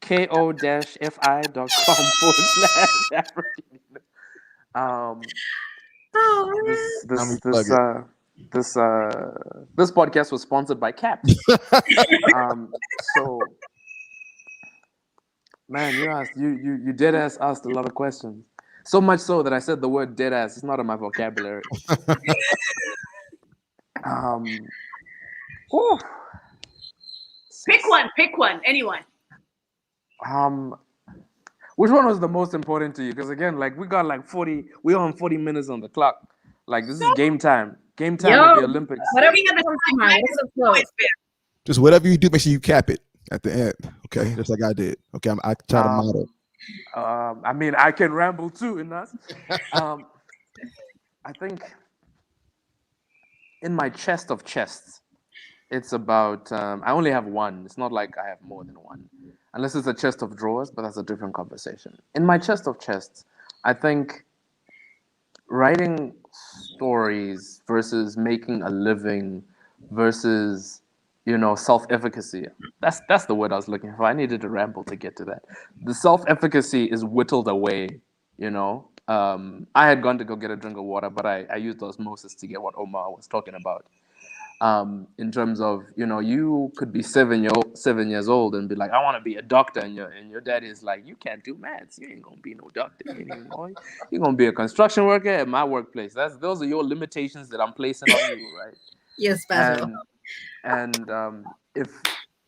ko-fi.com/African. Oh, This podcast was sponsored by Caps. So man, you dead ass asked a lot of questions. So much so that I said the word dead ass. It's not in my vocabulary. Whew. Pick one, anyone. Which one was the most important to you? Because again, like we're on 40 minutes on the clock. Like this is game time. Game time Yo, at the Olympics. whatever you got to mind. Just whatever you do, make sure you cap it at the end. Okay, just like I did. Okay, I try to model. I mean, I can ramble too in that. I think in my chest of chests, it's about. I only have one. It's not like I have more than one, unless it's a chest of drawers. But that's a different conversation. In my chest of chests, I think writing stories versus making a living versus self-efficacy. That's the word I was looking for. I needed to ramble to get to that. The self-efficacy is whittled away. I had gone to go get a drink of water, but I used osmosis to get what Omar was talking about. In terms of you could be 7 years old and be like, I want to be a doctor, and your dad is like, you can't do maths, you ain't gonna be no doctor anymore. You're gonna be a construction worker at my workplace. Those are your limitations that I'm placing on you, right? Yes, Basil. And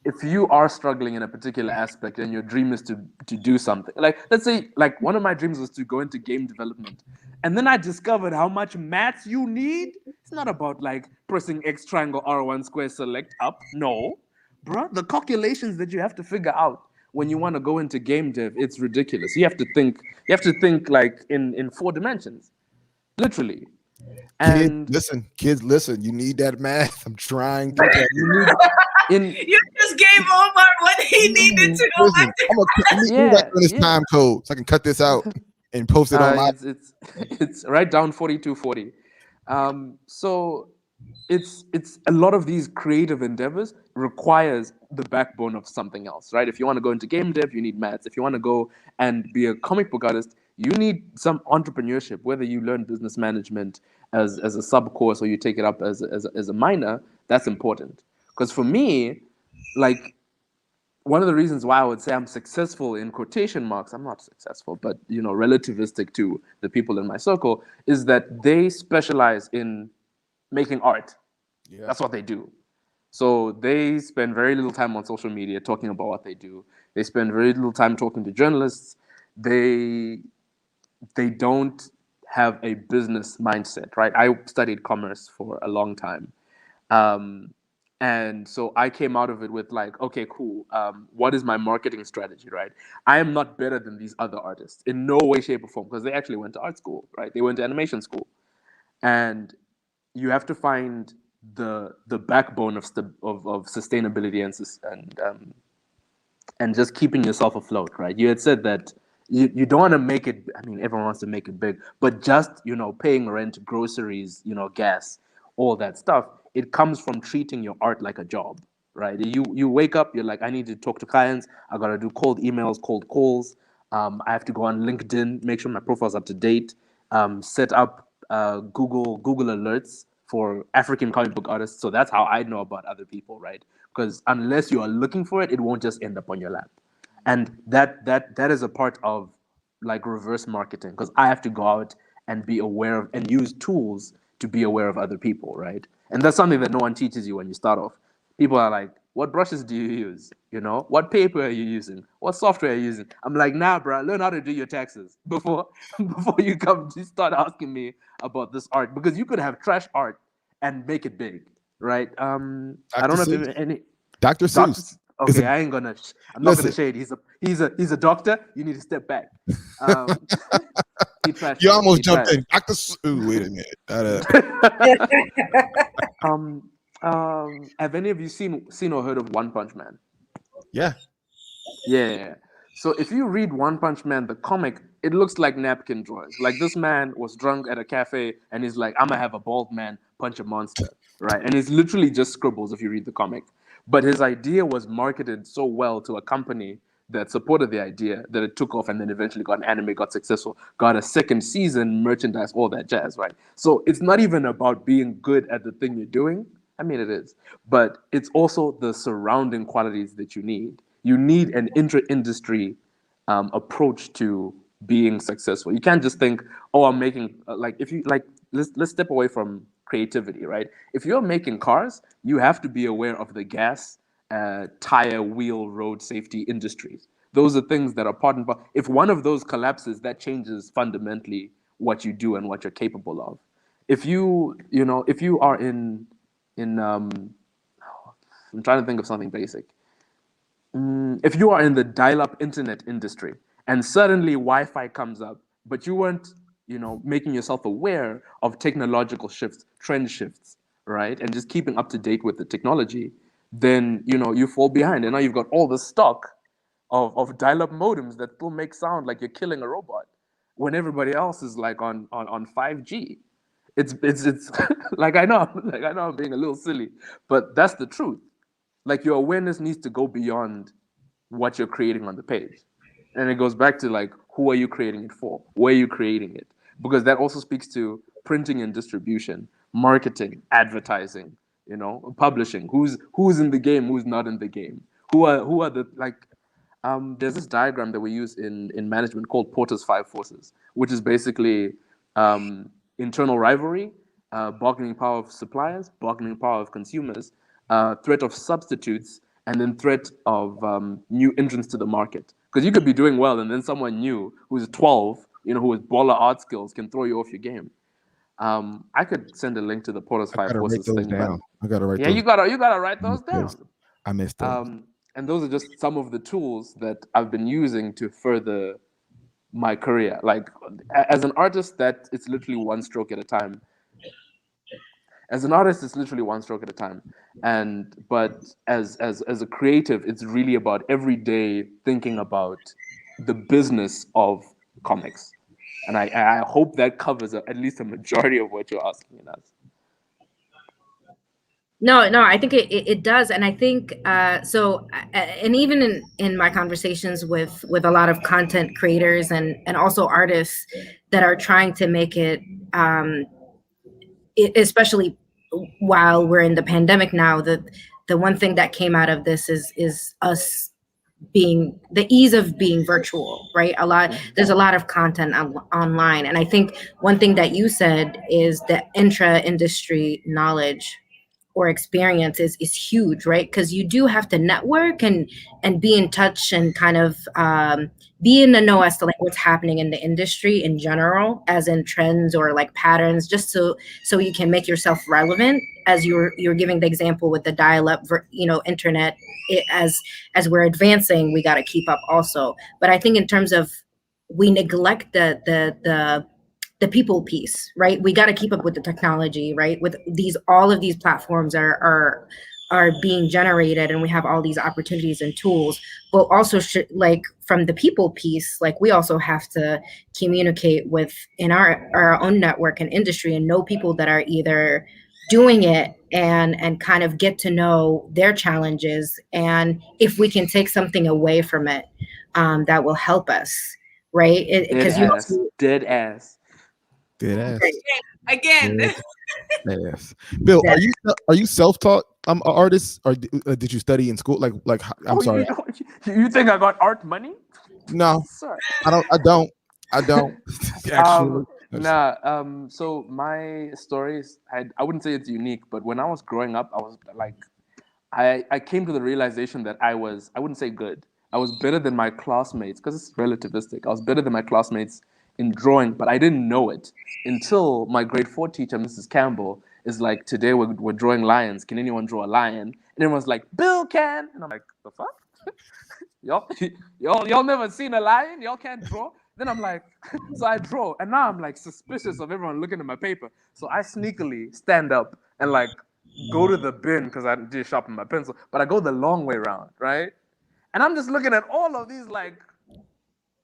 if you are struggling in a particular aspect and your dream is to do something, like let's say like one of my dreams was to go into game development, and then I discovered how much maths you need. It's not about like pressing X triangle R1 square select up. No, bro, the calculations that you have to figure out when you want to go into game dev, it's ridiculous. You have to think like in 4 dimensions, literally. And Kids, listen. You need that math. I'm trying to tell you. You just gave Omar what he needed to go back to. This time code so I can cut this out and post it on my. It's right down 4240. So it's a lot of these creative endeavors requires the backbone of something else, right? If you want to go into game dev, you need maths. If you want to go and be a comic book artist, you need some entrepreneurship. Whether you learn business management as a sub course or you take it up as a minor, that's important. Because for me, like one of the reasons why I would say I'm successful in quotation marks, I'm not successful, but relativistic to the people in my circle, is that they specialize in making art. Yeah. That's what they do. So they spend very little time on social media talking about what they do. They spend very little time talking to journalists. They don't have a business mindset, right? I studied commerce for a long time. And so I came out of it with like, okay, cool. What is my marketing strategy, right? I am not better than these other artists in no way, shape, or form, because they actually went to art school, right? They went to animation school. And you have to find the backbone of sustainability and just keeping yourself afloat, right? You had said that you don't want to make it. I mean, everyone wants to make it big, but just paying rent, groceries, gas, all that stuff. It comes from treating your art like a job, right? You wake up, you're like, I need to talk to clients. I gotta do cold emails, cold calls. I have to go on LinkedIn, make sure my profile's up to date. Set up Google alerts for African comic book artists. So that's how I know about other people, right? Because unless you are looking for it, it won't just end up on your lap. And that is a part of like reverse marketing, because I have to go out and be aware of and use tools to be aware of other people, right? And that's something that no one teaches you when you start off. People are like, What brushes do you use? You know, what paper are you using? What software are you using? I'm like, nah, bro, learn how to do your taxes before you come to start asking me about this art, because you could have trash art and make it big, right? I don't know Seuss. if any Dr. doctor. Seuss. Okay, I ain't gonna. I'm not gonna Listen, shade. He's a doctor. You need to step back. He trash you art. almost He jumped trash. in. Dr. Seuss. Wait a minute. Have any of you seen or heard of One Punch Man? Yeah. Yeah. So if you read One Punch Man, the comic, it looks like napkin drawings. Like this man was drunk at a cafe and he's like, I'm gonna have a bald man punch a monster, right? And it's literally just scribbles if you read the comic. But his idea was marketed so well to a company that supported the idea that it took off, and then eventually got an anime, got successful, got a second season, merchandise, all that jazz, right? So it's not even about being good at the thing you're doing. I mean, it is, but it's also the surrounding qualities that you need. You need an intra-industry approach to being successful. You can't just think, "Oh, I'm making like if you like." Let's step away from creativity, right? If you're making cars, you have to be aware of the gas, tire, wheel, road safety industries. Those are things that are part and parcel. If one of those collapses, that changes fundamentally what you do and what you're capable of. If if you are in I'm trying to think of something basic. If you are in the dial-up internet industry and suddenly Wi-Fi comes up, but you weren't, making yourself aware of technological shifts, trend shifts, right, and just keeping up to date with the technology, then you fall behind, and now you've got all the stock of dial-up modems that still make sound like you're killing a robot, when everybody else is like on 5G. It's like I know I'm being a little silly, but that's the truth. Like your awareness needs to go beyond what you're creating on the page. And it goes back to like, who are you creating it for? Where are you creating it? Because that also speaks to printing and distribution, marketing, advertising, publishing. Who's in the game, who's not in the game? Who are the like there's this diagram that we use in management called Porter's Five Forces, which is basically internal rivalry, bargaining power of suppliers, bargaining power of consumers, threat of substitutes, and then threat of new entrants to the market. Because you could be doing well, and then someone new who's 12, who has baller art skills, can throw you off your game. I could send a link to the Porter's I Five gotta write Forces those thing, down. but I gotta write yeah, those. you gotta write I those missed those. down. I missed those. And those are just some of the tools that I've been using to further my career. Like as an artist, that it's literally one stroke at a time. As an artist, it's literally one stroke at a time. But as a creative, it's really about every day thinking about the business of comics. And I hope that covers at least a majority of what you're asking us. No, I think it does. And I think so and even in my conversations with a lot of content creators and also artists that are trying to make it, especially while we're in the pandemic now, the one thing that came out of this is us being the ease of being virtual, right? There's a lot of content online. And I think one thing that you said is that intra-industry knowledge or experience is huge, right? Because you do have to network and be in touch and kind of be in the know as to like what's happening in the industry in general, as in trends or like patterns, just so you can make yourself relevant. As you're giving the example with the dial-up, internet. As we're advancing, we got to keep up also. But I think in terms of we neglect the people piece, right? We got to keep up with the technology, right? With all of these platforms are being generated, and we have all these opportunities and tools. But also, like from the people piece, like we also have to communicate with in our own network and industry, and know people that are either doing it and kind of get to know their challenges, and if we can take something away from it, that will help us, right? Because you also, Dead ass. Dead ass. Again. Dead ass. Bill, are you self-taught? I'm an artist, or did you study in school? Like I'm sorry. You think I got art money? No, Sorry. I don't. Actually, So my stories, I wouldn't say it's unique, but when I was growing up, I was like, I came to the realization that I wouldn't say good. I was better than my classmates because it's relativistic. I was better than my classmates in drawing, but I didn't know it until my grade 4 teacher, Mrs. Campbell, is like, today we're drawing lions. Can anyone draw a lion? And everyone's like, Bill can. And I'm like, the fuck? y'all never seen a lion? Y'all can't draw? Then I'm like, so I draw. And now I'm like suspicious of everyone looking at my paper. So I sneakily stand up and like go to the bin because I did sharpen my pencil. But I go the long way around, right? And I'm just looking at all of these like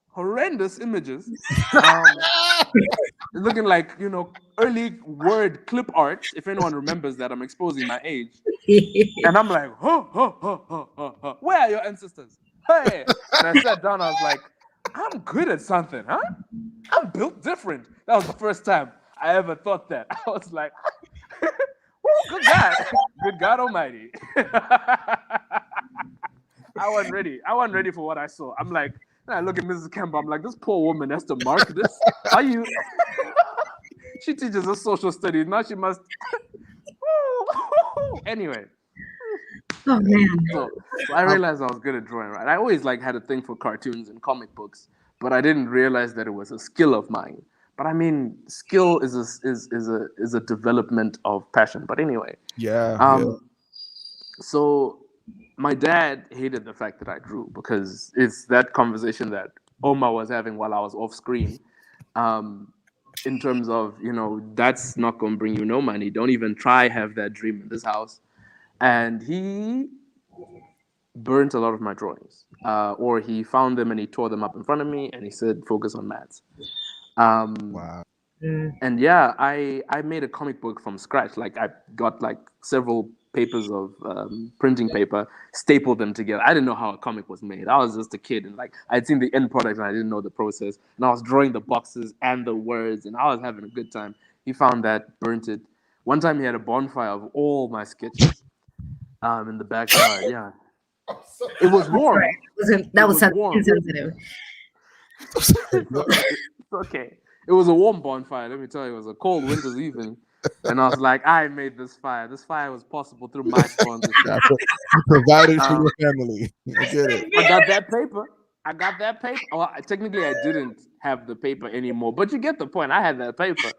horrendous images. Looking like, early word clip art, if anyone remembers that. I'm exposing my age. And I'm like, where are your ancestors? Hey! And I sat down, I was like, I'm good at something, huh? I'm built different. That was the first time I ever thought that. I was like, good God. Good God Almighty. I wasn't ready. I wasn't ready for what I saw. I'm like, I look at Mrs. Campbell. I'm like, this poor woman has to mark this. Are you? She teaches us social studies. Now she must. Anyway. Oh man. So I realized I was good at drawing. Right. I always had a thing for cartoons and comic books, but I didn't realize that it was a skill of mine. But I mean, skill is a development of passion. But anyway. Yeah. So my dad hated the fact that I drew because it's that conversation that Oma was having while I was off screen. In terms of, that's not going to bring you no money. Don't even try have that dream in this house. And he burnt a lot of my drawings. Or he found them and he tore them up in front of me and he said, focus on maths. Wow. And yeah, I made a comic book from scratch. I got several papers of printing paper, stapled them together. I didn't know how a comic was made. I was just a kid, and I'd seen the end product and I didn't know the process. And I was drawing the boxes and the words, and I was having a good time. He found that, burnt it. One time he had a bonfire of all my sketches in the backyard. Yeah, it was warm. That was warm. Insensitive. It's okay. It was a warm bonfire. Let me tell you, it was a cold winter's evening. And I was like, I made this fire. This fire was possible through my sponsorship. You provided for your family. I get it. I got that paper. Well, technically, I didn't have the paper anymore, but you get the point. I had that paper.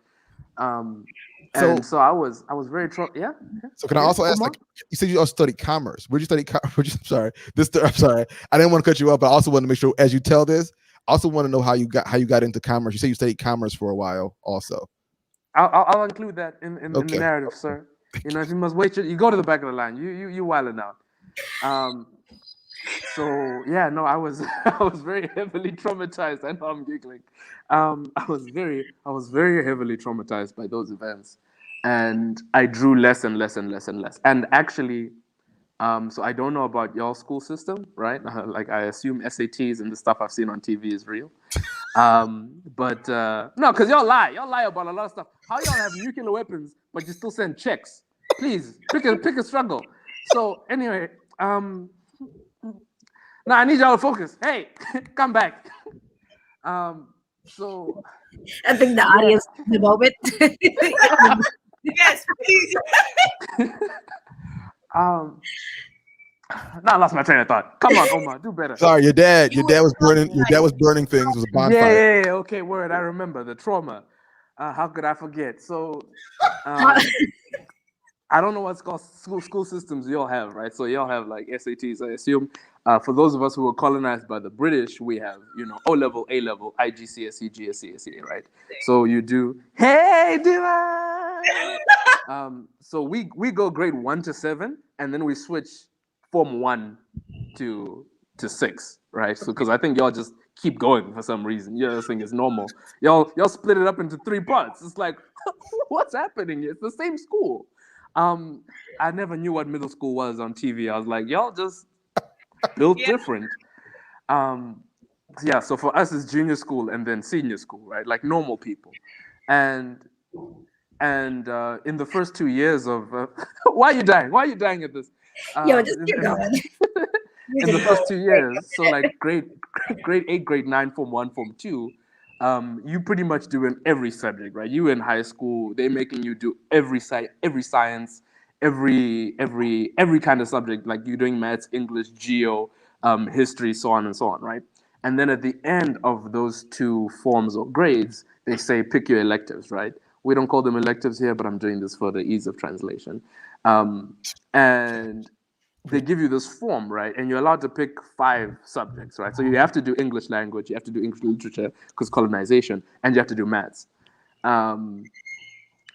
So I was very yeah. So can I also ask? You said you also studied commerce. Where'd you study? I'm sorry. I'm sorry. I didn't want to cut you off, but I also want to make sure as you tell this, I also want to know how you got into commerce. You said you studied commerce for a while, also. I'll include that in the narrative, sir. If you must wait, you go to the back of the line. You wilding out. So yeah, no, I was very heavily traumatized. I know I'm giggling. I was very heavily traumatized by those events, and I drew less and less and less and less. And actually, so I don't know about y'all school system, right? I assume SATs and the stuff I've seen on TV is real. But no, because y'all lie about a lot of stuff. How y'all have nuclear weapons but you still send checks? Please pick a struggle. So anyway, now I need y'all to focus. Hey, come back. So I think the audience the moment. Yes, please. Now I lost my train of thought. Come on, Omar, do better. Sorry, your dad was burning things. It was a bonfire. Yeah, okay, word. I remember the trauma. How could I forget? So, I don't know what school systems y'all have, right? So y'all have SATs, I assume. For those of us who were colonized by the British, we have O level, A level, IGCSE, GSE, right? So you do hey Diva. So we go grade 1 to 7, and then we switch Form 1 to 6, right? So because I think y'all just keep going for some reason. You just think it's normal. Y'all split it up into 3 parts. It's like, what's happening? It's the same school. I never knew what middle school was on TV. I was like, y'all just built different. Yeah, so for us it's junior school and then senior school, right? Like normal people. And in the first 2 years of why are you dying? Why are you dying at this? Yo, just keep going. In the first 2 years, so grade 8, grade 9, Form 1, Form 2, you pretty much do in every subject, right? You in high school, they're making you do every science, every kind of subject, like you're doing maths, English, geo, history, so on and so on, right? And then at the end of those two forms or grades, they say pick your electives, right? We don't call them electives here, but I'm doing this for the ease of translation. And they give you this form, right? And you're allowed to pick 5 subjects, right? So you have to do English language, you have to do English literature because colonization, and you have to do maths. And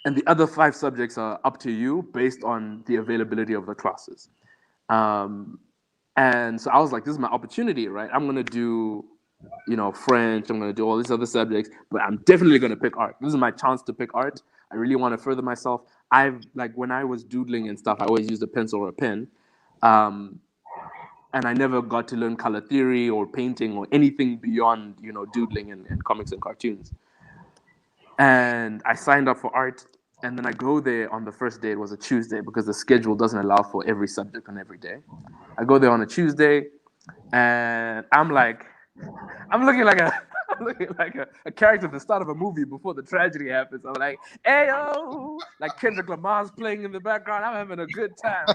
the other 5 subjects are up to you based on the availability of the classes. And so I was like, this is my opportunity, right? I'm going to do, French. I'm going to do all these other subjects, but I'm definitely going to pick art. This is my chance to pick art. I really want to further myself. When I was doodling and stuff, I always used a pencil or a pen. And I never got to learn color theory or painting or anything beyond, doodling and comics and cartoons. And I signed up for art. And then I go there on the first day. It was a Tuesday because the schedule doesn't allow for every subject on every day. I go there on a Tuesday, and I'm looking like a character at the start of a movie before the tragedy happens. I'm like, "Ayo!" Like Kendrick Lamar's playing in the background. I'm having a good time.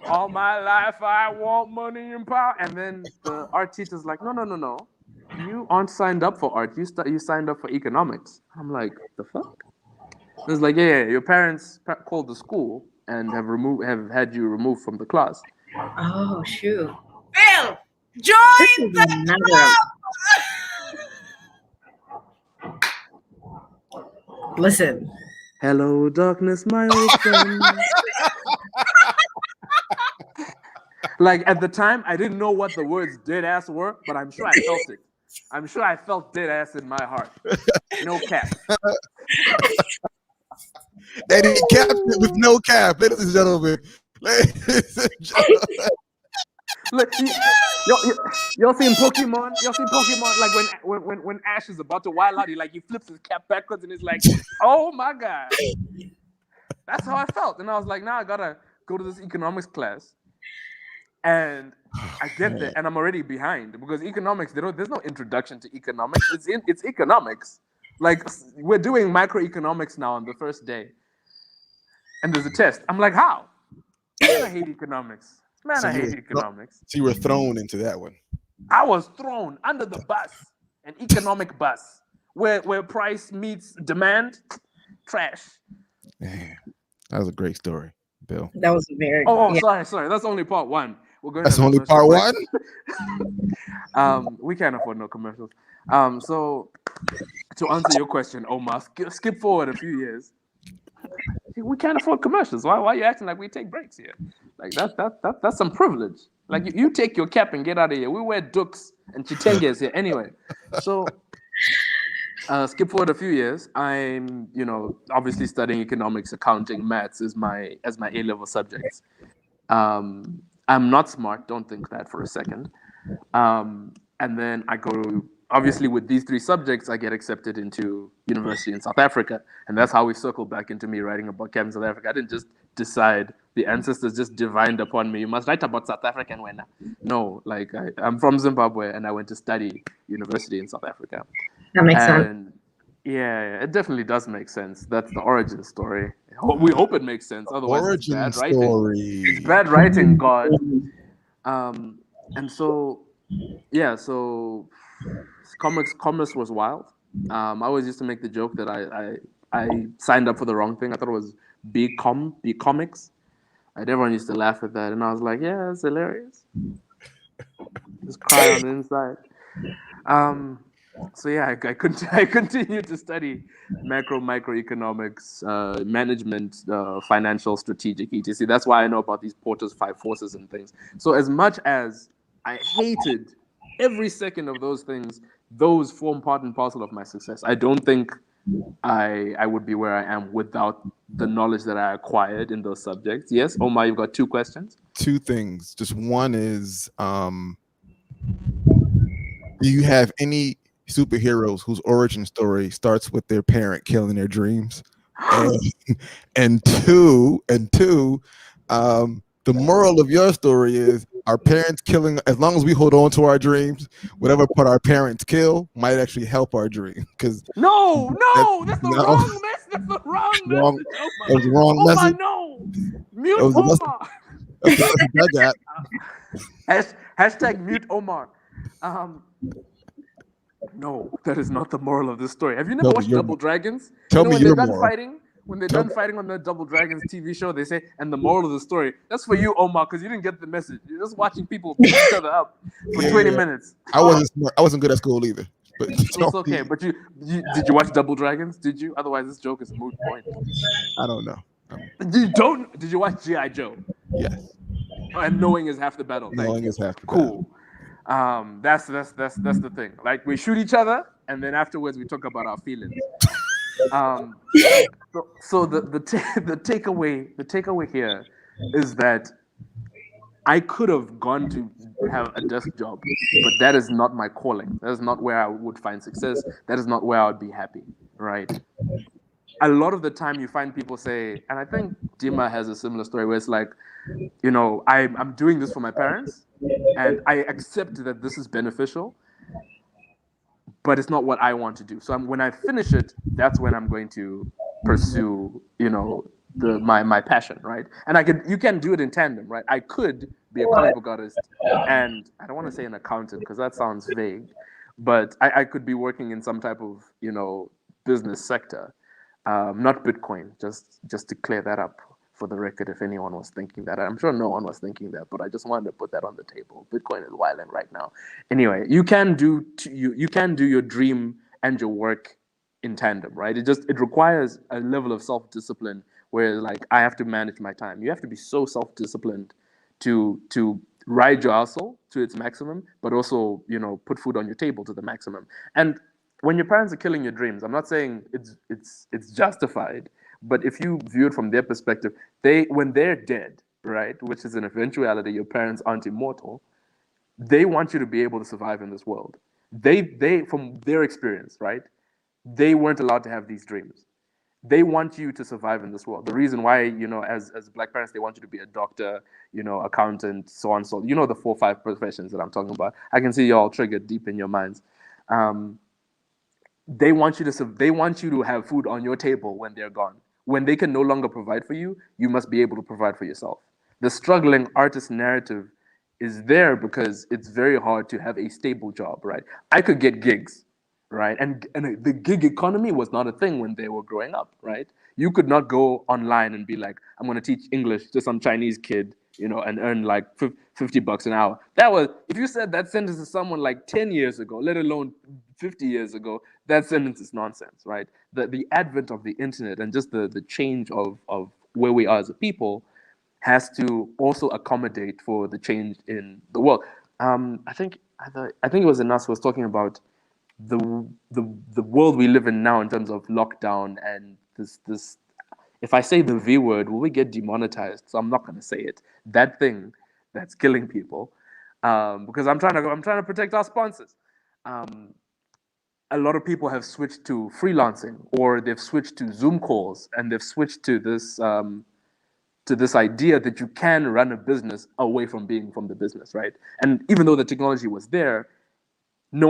All my life, I want money and power. And then the art teacher's like, "No. You aren't signed up for art. You signed up for economics." I'm like, "The fuck?" It's like, yeah, your parents called the school and have had you removed from the class. Oh, shoot. Phil, join the club. Listen. Hello, darkness, my old friend. Like at the time, I didn't know what the words dead ass were, but I'm sure I felt it. I'm sure I felt dead ass in my heart. No cap. And he capped it with no cap, ladies and gentlemen. Ladies and gentlemen. Look, y'all seen Pokemon? Y'all seen Pokemon? Like when Ash is about to wild out, he flips his cap backwards and he's like, "Oh my god!" That's how I felt, and I was like, "Now I gotta go to this economics class." And I get there, and I'm already behind because economics. There's no introduction to economics. It's economics. Like we're doing microeconomics now on the first day, and there's a test. I'm like, how? Man, I hate economics. Man, I hate economics. So you were thrown into that one. I was thrown under the bus, an economic bus, where price meets demand. Trash. Man, that was a great story, Bill. That was very. Sorry. That's only part 1. That's only part 1. We can't afford no commercials. So to answer your question, Omar, skip forward a few years. We can't afford commercials. Why are you acting like we take breaks here? Like that's some privilege. Like you take your cap and get out of here. We wear dukes and chitenges here anyway. So skip forward a few years. I'm obviously studying economics, accounting, maths as my A-level subjects. I'm not smart. Don't think that for a second. And then I go. Obviously, with these 3 subjects, I get accepted into university in South Africa. And that's how we circle back into me writing about camp in South Africa. I didn't just decide, the ancestors just divined upon me, you must write about South African when. No, like I'm from Zimbabwe and I went to study university in South Africa. That makes sense. Yeah, it definitely does make sense. That's the origin story. We hope it makes sense. Otherwise, Origin it's bad story. writing. It's bad writing, God. And so, yeah, so commerce was wild. I always used to make the joke that I signed up for the wrong thing. I thought it was B-comics. And everyone used to laugh at that. And I was like, yeah, it's hilarious. Just cry on the inside. So yeah, I continued to study microeconomics, management, financial, strategic, etc. That's why I know about these Porter's 5 forces and things. So as much as I hated every second of those things, those form part and parcel of my success. I don't think I would be where I am without the knowledge that I acquired in those subjects. Yes, Omar, you've got 2 questions. 2 things. Just one is, do you have any superheroes whose origin story starts with their parent killing their dreams? And two, the moral of your story is our parents killing, as long as we hold on to our dreams, whatever part our parents kill might actually help our dream. Because that's the wrong message. That's the wrong message. That was the wrong message. No. Mute That was the best- Omar. That's the best I got. Hashtag mute Omar. No, that is not the moral of this story. Have you never Tell me watched your Double Dragons? Tell You know, me when they're your done moral. fighting, when they're Tell done fighting on the Double Dragons TV show, they say, and the moral of the story, that's for you, Omar, because you didn't get the message. You're just watching people beat each other up for Yeah, 20 yeah. minute. I wasn't smart. I wasn't good at school either. But So it's okay. But you did you watch Double Dragons? Did you? Otherwise, this joke is a moot point. I don't know. You don't? Did you watch G.I. Joe? Yes. And knowing is half the battle. Thank Knowing you. is half the battle. Cool. That's the thing. Like we shoot each other, and then afterwards we talk about our feelings. So the takeaway here is that I could have gone to have a desk job, but that is not my calling. That is not where I would find success. That is not where I would be happy, right? A lot of the time you find people say, and I think Dima has a similar story where it's like, you know, I'm doing this for my parents and I accept that this is beneficial, but it's not what I want to do. So when I finish it, that's when I'm going to pursue, you know, my passion, right? And you can do it in tandem, right? I could be a comic book artist, and I don't want to say an accountant because that sounds vague, but I could be working in some type of, you know, business sector, not Bitcoin. Just to clear that up for the record, if anyone was thinking that. I'm sure no one was thinking that, but I just wanted to put that on the table. Bitcoin is wilding right now. Anyway, you can do your dream and your work in tandem, right? It requires a level of self-discipline where, like, I have to manage my time. You have to be so self-disciplined to ride your hustle to its maximum, but also, you know, put food on your table to the maximum. And when your parents are killing your dreams, I'm not saying it's justified, but if you view it from their perspective, when they're dead, right, which is an eventuality, your parents aren't immortal, they want you to be able to survive in this world. They from their experience, right, they weren't allowed to have these dreams. They want you to survive in this world. The reason why, you know, as Black parents, they want you to be a doctor, you know, accountant, so on, so, you know, the 4 or 5 professions that I'm talking about. I can see you all triggered deep in your minds. They want you to have food on your table when they're gone. When they can no longer provide for you, you must be able to provide for yourself. The struggling artist narrative is there because it's very hard to have a stable job, right? I could get gigs, right? And the gig economy was not a thing when they were growing up, right? You could not go online and be like, I'm going to teach English to some Chinese kid, you know, and earn like $50 an hour. That was, if you said that sentence to someone like 10 years ago, let alone 50 years ago, that sentence is nonsense, right? The advent of the internet and just the change of where we are as a people has to also accommodate for the change in the world. I think it was Anas who was talking about the world we live in now in terms of lockdown and this. If I say the V word, will we get demonetized? So I'm not going to say it. That thing that's killing people, because I'm trying to protect our sponsors. A lot of people have switched to freelancing, or they've switched to Zoom calls, and they've switched to this idea that you can run a business away from being from the business, right? And even though the technology was there, it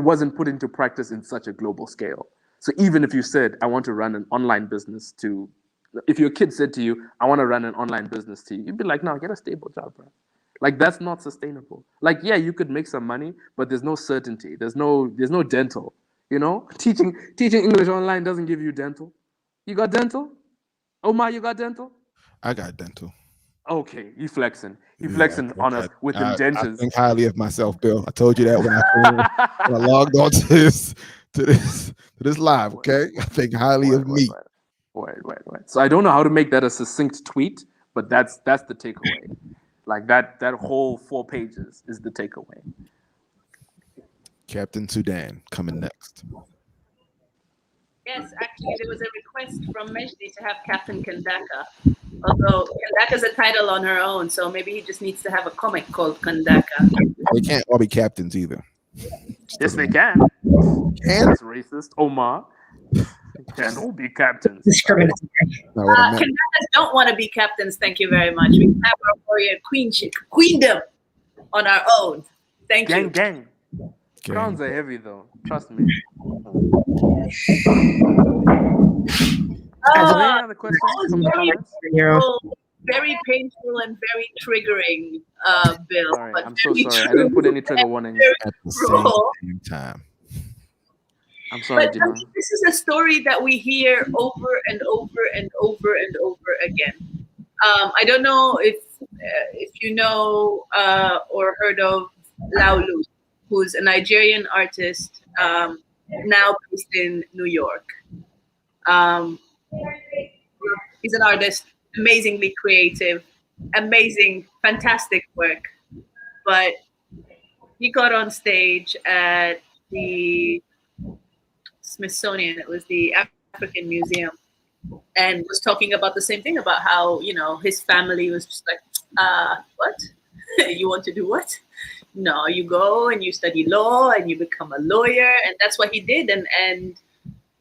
wasn't put into practice in such a global scale. So even if you said, I want to run an online business if your kid said to you, I want to run an online business to you, you'd be like, no, get a stable job, bro. Like, that's not sustainable. Like, yeah, you could make some money, but there's no certainty. There's no dental, you know? Teaching English online doesn't give you dental. You got dental? Omar, you got dental? I got dental. Okay, you flexing. You flexing on us with them dentures. I think highly of myself, Bill. I told you that when I logged on to this live. Okay, I think highly of me. Wait. So I don't know how to make that a succinct tweet, but that's the takeaway. Like that whole 4 pages is the takeaway. Captain Sudan coming next. Yes, actually, there was a request from Mejdi to have Captain Kandaka. Although Kandaka's a title on her own, so maybe he just needs to have a comic called Kandaka. They can't all be captains either. Yes, they can. That's racist, Omar. Can all be captains. Discriminatory. Kandakas don't want to be captains, thank you very much. We can have our warrior queendom on our own. Thank you. Gang. Crowns are heavy, though. Trust me. As Are there a any other questions That was from the very comments? superhero. very painful and very triggering, Bill. Sorry, But I'm so very sorry. I true didn't put any trigger and warnings. very At the raw. same time. I'm sorry, But I Gina. mean, this is a story that we hear over and over and over and over again. I don't know if you know or heard of Laulu, who's a Nigerian artist now based in New York. Um, he's an artist, amazingly creative, amazing, fantastic work. But he got on stage at the Smithsonian. It was the African Museum, and was talking about the same thing about how his family was just like, what? You want to do what? No, you go and you study law and you become a lawyer, and that's what he did. And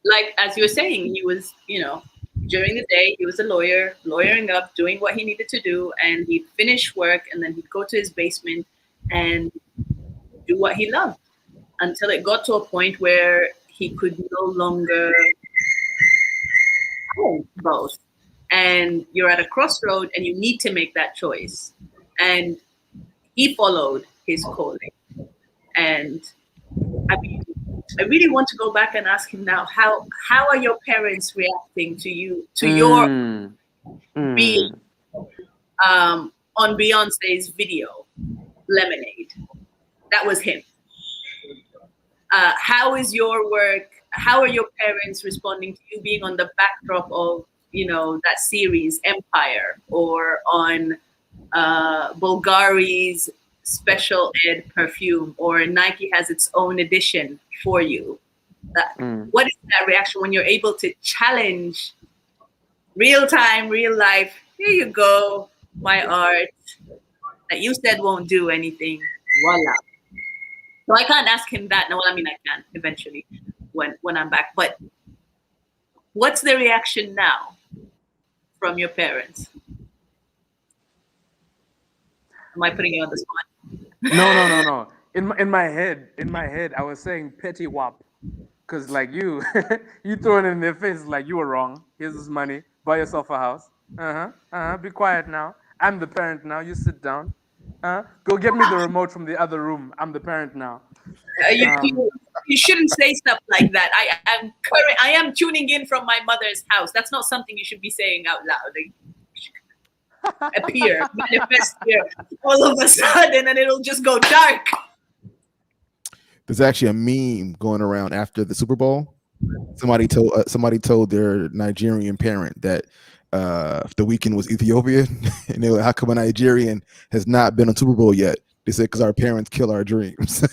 like as you were saying, he was during the day he was a lawyer, lawyering up, doing what he needed to do, and he'd finish work and then he'd go to his basement and do what he loved until it got to a point where he could no longer own both. And you're at a crossroad and you need to make that choice. And he followed his calling. And I mean, I really want to go back and ask him now, how are your parents reacting to you, to your being on Beyonce's video, Lemonade? That was him. How is your work? How are your parents responding to you being on the backdrop of, that series Empire, or on Bulgari's special ed perfume, or Nike has its own edition for you? What is that reaction when you're able to challenge real time, real life? Here you go, my art that you said won't do anything. Voila. So I can't ask him that. No, well, I mean, I can eventually when I'm back. But what's the reaction now from your parents? Am I putting you on the spot? No. In my head, I was saying petty wop, cause like you throw it in their face like you were wrong. Here's this money. Buy yourself a house. Be quiet now. I'm the parent now. You sit down. Go get me the remote from the other room. I'm the parent now. You shouldn't say stuff like that. I am tuning in from my mother's house. That's not something you should be saying out loud. Like, appear, manifest here, all of a sudden, and it'll just go dark. There's actually a meme going around after the Super Bowl. Somebody told their Nigerian parent that the weekend was Ethiopian, and they were, how come a Nigerian has not been on Super Bowl yet? They said because our parents kill our dreams.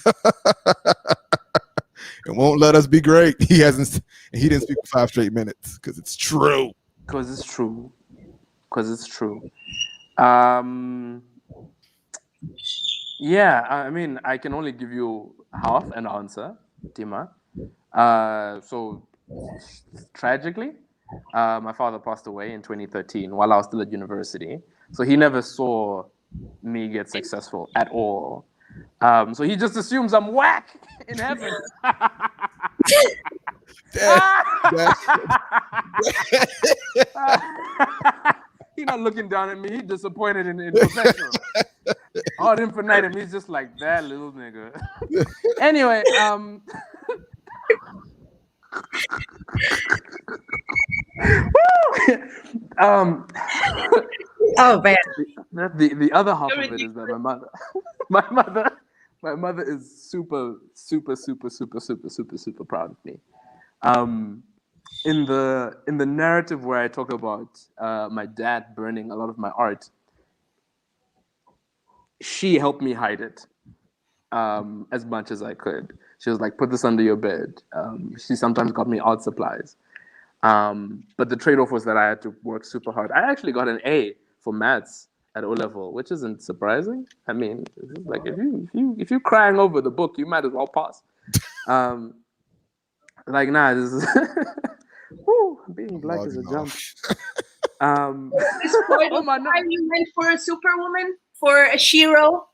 It won't let us be great. He hasn't. He didn't speak for 5 straight minutes because it's true. Because it's true. Yeah, I mean, I can only give you half an answer, Dima. So tragically, my father passed away in 2013 while I was still at university. So he never saw me get successful at all. So he just assumes I'm whack in heaven. He's not looking down at me. He's disappointed in professional. All infinitum. He's just like that little nigga. Anyway, Oh man. The other half of it is that my mother is super proud of me. In the narrative where I talk about my dad burning a lot of my art, she helped me hide it as much as I could. She was like, put this under your bed. She sometimes got me art supplies. But the trade-off was that I had to work super hard. I actually got an A for maths at O level, which isn't surprising. I mean, like if you're crying over the book, you might as well pass. Like this is woo, being black is a jump. You went for a Superwoman, for a Shiro,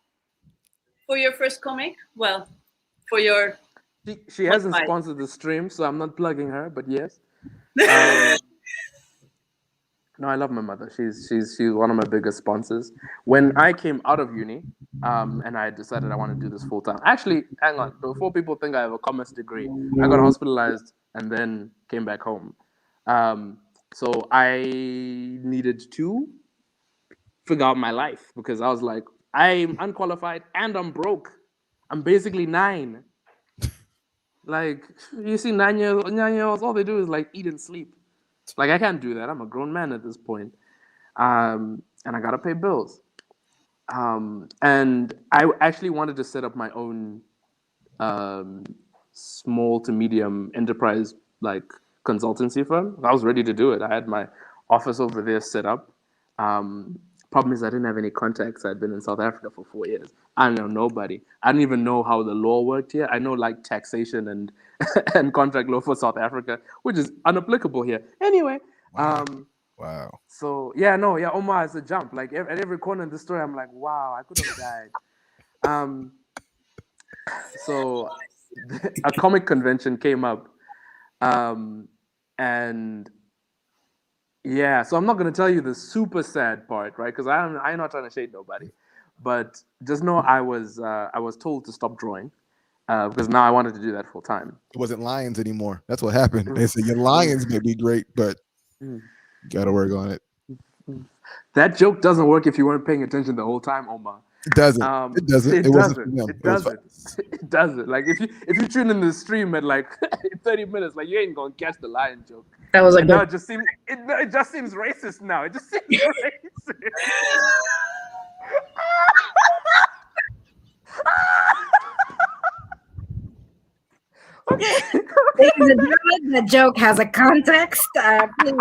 for your first comic. Well, for your she hasn't sponsored the stream, so I'm not plugging her. But yes. No, I love my mother. She's one of my biggest sponsors. When I came out of uni, and I decided I want to do this full time. Actually, hang on. Before people think I have a commerce degree, I got hospitalized and then came back home. So I needed to figure out my life because I was like, I'm unqualified and I'm broke. I'm basically 9. Like you see, 9 year olds, all they do is like eat and sleep. Like I can't do that. I'm a grown man at this point, and I gotta pay bills. And I actually wanted to set up my own um, small to medium enterprise like consultancy firm. I was ready to do it. I had my office over there set up. Um, Problem is, I didn't have any contacts. I'd been in South Africa for 4 years. I know nobody. I didn't even know how the law worked here. I know like taxation and and contract law for South Africa, which is unapplicable here. Anyway, Wow. Wow. so yeah, no, yeah, Omar is a jump. Like at every corner in the story, I'm like, wow, I could have died. Um, so a comic convention came up, and yeah, so I'm not gonna tell you the super sad part, right? Because I'm not trying to shade nobody, but just know I was told to stop drawing because now I wanted to do that full time. It wasn't lions anymore. That's what happened. They said your lions may be great, but you gotta work on it. That joke doesn't work if you weren't paying attention the whole time, Omar. It doesn't. It doesn't. It wasn't for them. It doesn't. It doesn't. Like if you tune in the stream at like 30 minutes, like you ain't gonna catch the lion joke. That was a And now good. it just seems racist now. It just seems racist. Okay. Ladies and gentlemen, the joke has a context. Please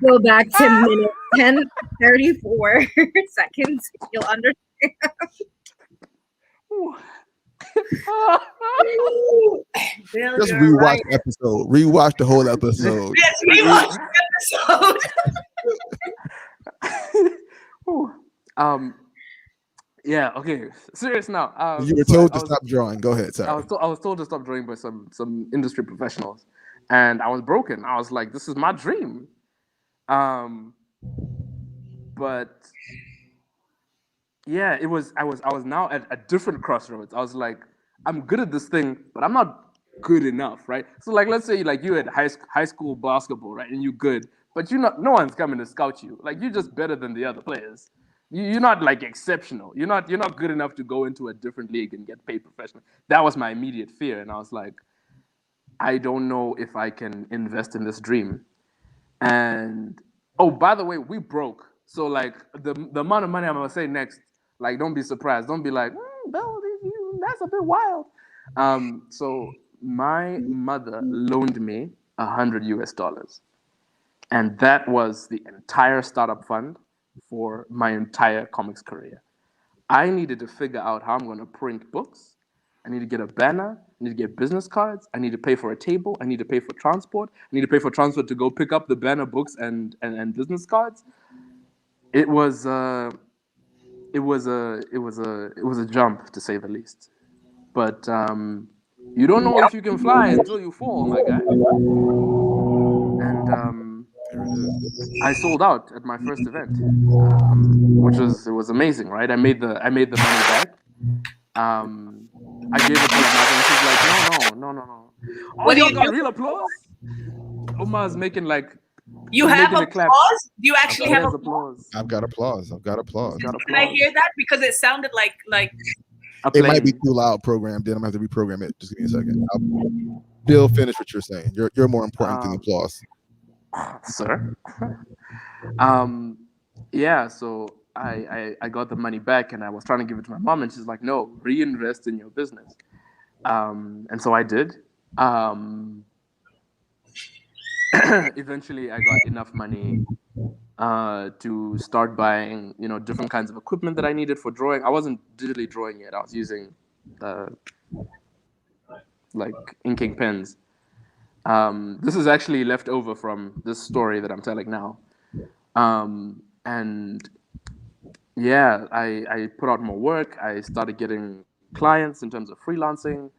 go back to minute 10:34 seconds. You'll understand. Bill, Just you're rewatch right. the episode. Rewatch the whole episode. Yes, we watched the episode. Ooh. Yeah. Okay. Serious now. You were so told I to was- stop drawing. Go ahead. Sorry. I was told to stop drawing by some industry professionals, and I was broken. I was like, this is my dream. But yeah, I was now at a different crossroads. I was like, I'm good at this thing, but I'm not good enough, right? So like, let's say like you at high school basketball, right, and you're good, but no one's coming to scout you. Like you're just better than the other players. You're not like exceptional. You're not good enough to go into a different league and get paid professional. That was my immediate fear, and I was like, I don't know if I can invest in this dream. And oh, by the way, we broke. So like the amount of money I'm gonna say next, like don't be surprised. Don't be like, Bill, that's a bit wild. So my mother loaned me $100, and that was the entire startup fund for my entire comics career. I needed to figure out how I'm going to print books. I need to get a banner. I need to get business cards. I need to pay for a table. I need to pay for transport. I need to pay for transport to go pick up the banner, books, and business cards. It was a jump, to say the least. But you don't know if you can fly until you fall, my guy. And I sold out at my first event, which was amazing, right? I made the money back. I gave it to my mother, and she's like, no. Oh, What do you you got do? real applause? Omar's making like You I'm have making a applause? clap. Do you actually There's have applause. I've got applause. Got Can I applause. hear that? Because it sounded like A It might be plane. too loud programmed. Then I'm gonna have to reprogram it. Just give me a second. Bill, finish what you're saying. You're more important than applause. Sir. Yeah, so I got the money back and I was trying to give it to my mom, and she's like, no, reinvest in your business. And so I did. Eventually I got enough money to start buying, different kinds of equipment that I needed for drawing. I wasn't digitally drawing yet. I was using like inking pens. This is actually left over from this story that I'm telling now. And yeah, I put out more work. I started getting clients in terms of freelancing.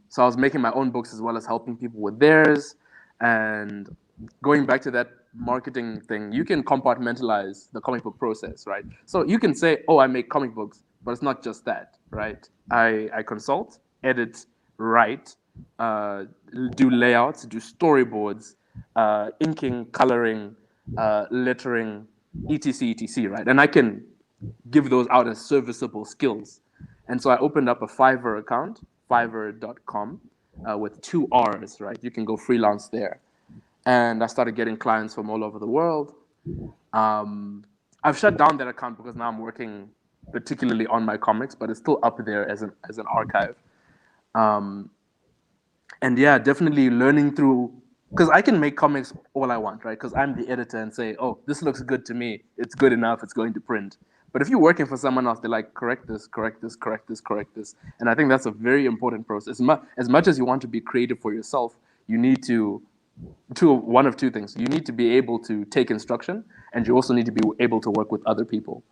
So I was making my own books as well as helping people with theirs. And going back to that marketing thing, you can compartmentalize the comic book process, right? So you can say, oh, I make comic books, but it's not just that, right? I consult, edit, write, do layouts, do storyboards, inking, coloring, lettering, etc, right? And I can give those out as serviceable skills. And so I opened up a Fiverr account, fiverr.com, with 2 R's, right? You can go freelance there. And I started getting clients from all over the world. I've shut down that account because now I'm working particularly on my comics, but it's still up there as an archive. And yeah, definitely learning through, because I can make comics all I want, right? Because I'm the editor and say, oh, this looks good to me. It's good enough. It's going to print. But if you're working for someone else, they're like, correct this, correct this, correct this, correct this. And I think that's a very important process. As much as you want to be creative for yourself, you need to one of 2 things. You need to be able to take instruction, and you also need to be able to work with other people.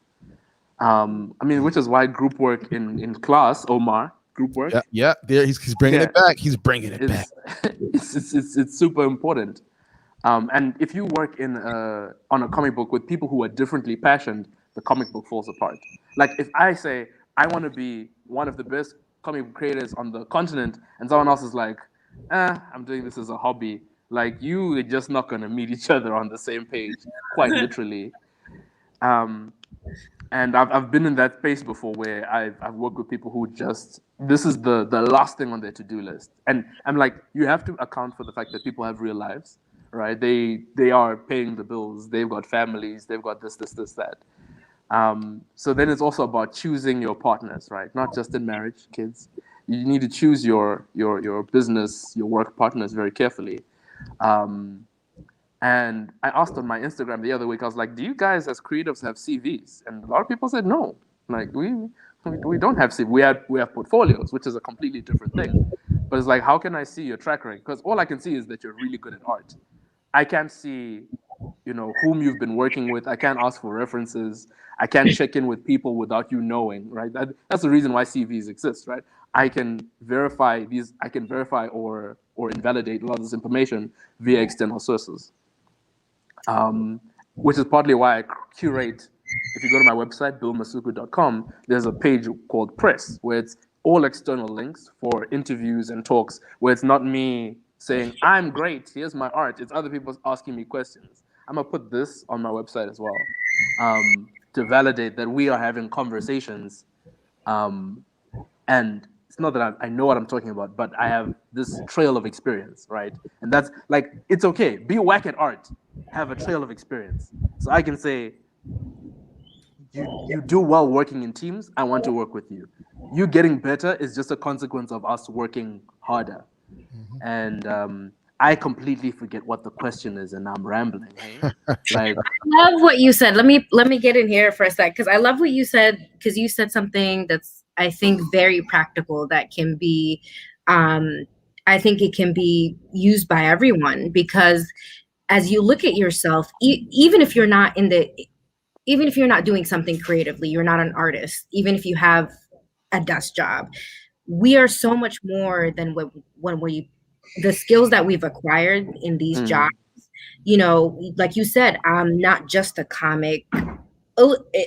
I mean, which is why group work in class, Omar, group work. Yeah. There he's bringing it back. He's bringing it back. It's super important. And if you work on a comic book with people who are differently passionate, the comic book falls apart. Like if I say I want to be one of the best comic book creators on the continent, and someone else is like, I'm doing this as a hobby. Like you are just not gonna meet each other on the same page, quite literally. And I've been in that space before where I've worked with people who just, this is the last thing on their to-do list. And I'm like, you have to account for the fact that people have real lives, right? They are paying the bills, they've got families, they've got this, that. So then it's also about choosing your partners, right? Not just in marriage, kids. You need to choose your business, your work partners very carefully. And I asked on my Instagram the other week, I was like, do you guys as creatives have CVs? And a lot of people said no. Like we don't have CVs. We have portfolios, which is a completely different thing. But it's like, how can I see your track record? Because all I can see is that you're really good at art. I can't see, whom you've been working with. I can't ask for references. I can't check in with people without you knowing, right? That's the reason why CVs exist, right? I can verify or invalidate a lot of this information via external sources. Which is partly why I curate. If you go to my website, billmasuku.com, there's a page called Press, where it's all external links for interviews and talks, where it's not me saying, I'm great, here's my art. It's other people asking me questions. I'm going to put this on my website as well, to validate that we are having conversations. And it's not that I know what I'm talking about, but I have this trail of experience, right? And that's like, it's okay. Be whack at art. Have a trail of experience. So I can say, you do well working in teams, I want to work with you. You getting better is just a consequence of us working harder. Mm-hmm. And I completely forget what the question is, and I'm rambling. Like, I love what you said. Let me get in here for a sec, because I love what you said, because you said something that's, I think, very practical that can be, I think it can be used by everyone, because as you look at yourself, even if you're not doing something creatively, you're not an artist, even if you have a desk job, we are so much more than the skills that we've acquired in these jobs. Like you said, I'm not just a comic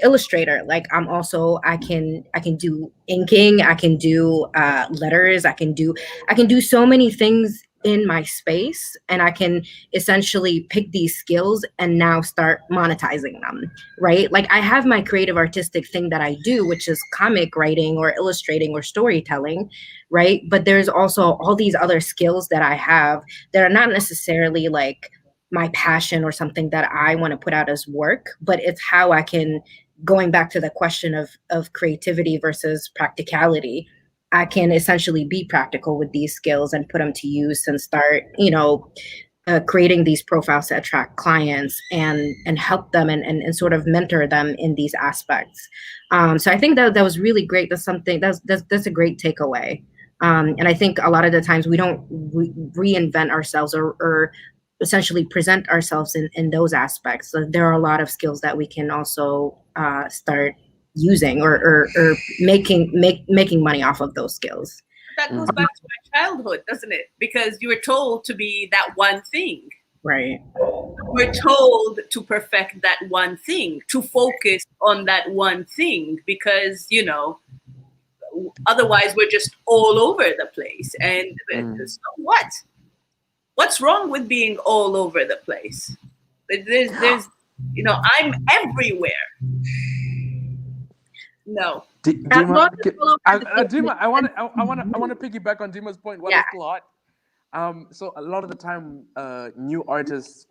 illustrator. Like I'm also, I can do inking, I can do letters, I can do so many things in my space, and I can essentially pick these skills and now start monetizing them, right? Like I have my creative artistic thing that I do, which is comic writing or illustrating or storytelling, right? But there's also all these other skills that I have that are not necessarily like my passion or something that I want to put out as work, but it's how I can, going back to the question of creativity versus practicality, I can essentially be practical with these skills and put them to use and start, creating these profiles to attract clients and help them and sort of mentor them in these aspects. So I think that was really great. That's a great takeaway. And I think a lot of the times we don't reinvent ourselves or essentially present ourselves in those aspects. So there are a lot of skills that we can also start using or making money off of those skills. That goes back to my childhood, doesn't it? Because you were told to be that one thing, Right. We're told to perfect that one thing, to focus on that one thing, because, you know, otherwise we're just all over the place. And so what? What's wrong with being all over the place? There's, you know, I'm everywhere. No. Dima, Dima, I want to piggyback on Dima's point while Yeah. it's still hot. So a lot of the time, new artists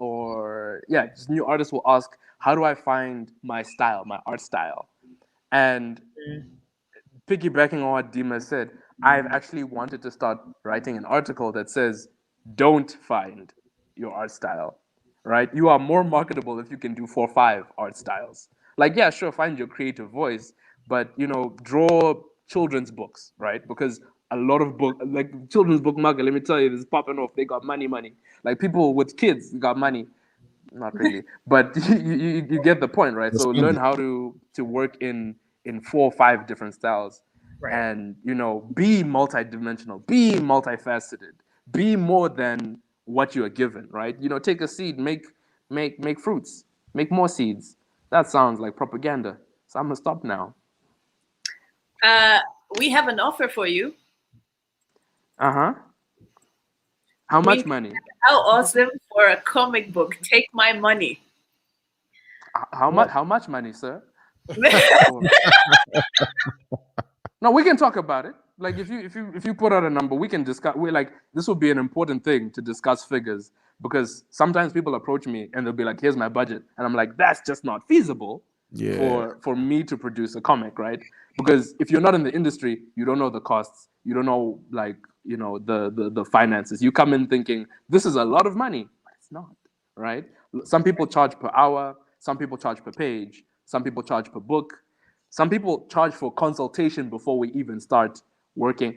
just new artists will ask, how do I find my style, my art style? And piggybacking on what Dima said, I've actually wanted to start writing an article that says, don't find your art style, right? You are more marketable if you can do 4 or 5 art styles. Like, yeah, sure, find your creative voice, but, you know, draw children's books, right? Because a lot of like children's book market, let me tell you, this is popping off. They got money. Like people with kids got money. Not really, but you get the point, right? So learn how to work in 4 or 5 different styles, Right. and, you know, be multidimensional, be multifaceted, be more than what you are given, right? You know, take a seed, make fruits, make more seeds. That sounds like propaganda, so I'm gonna stop now. We have an offer for you. How much money? How awesome for a comic book. Take my money. How much money, sir? No, we can talk about it. Like, if you put out a number, we can discuss. We're like, this will be an important thing to discuss figures, because sometimes people approach me and they'll be like, here's my budget, and I'm like, that's just not feasible for me to produce a comic, right? Because if you're not in the industry, you don't know the costs, you don't know, like, you know, the finances. You come in thinking this is a lot of money, but it's not, right? Some people charge per hour, some people charge per page, some people charge per book. Some people charge for consultation before we even start working.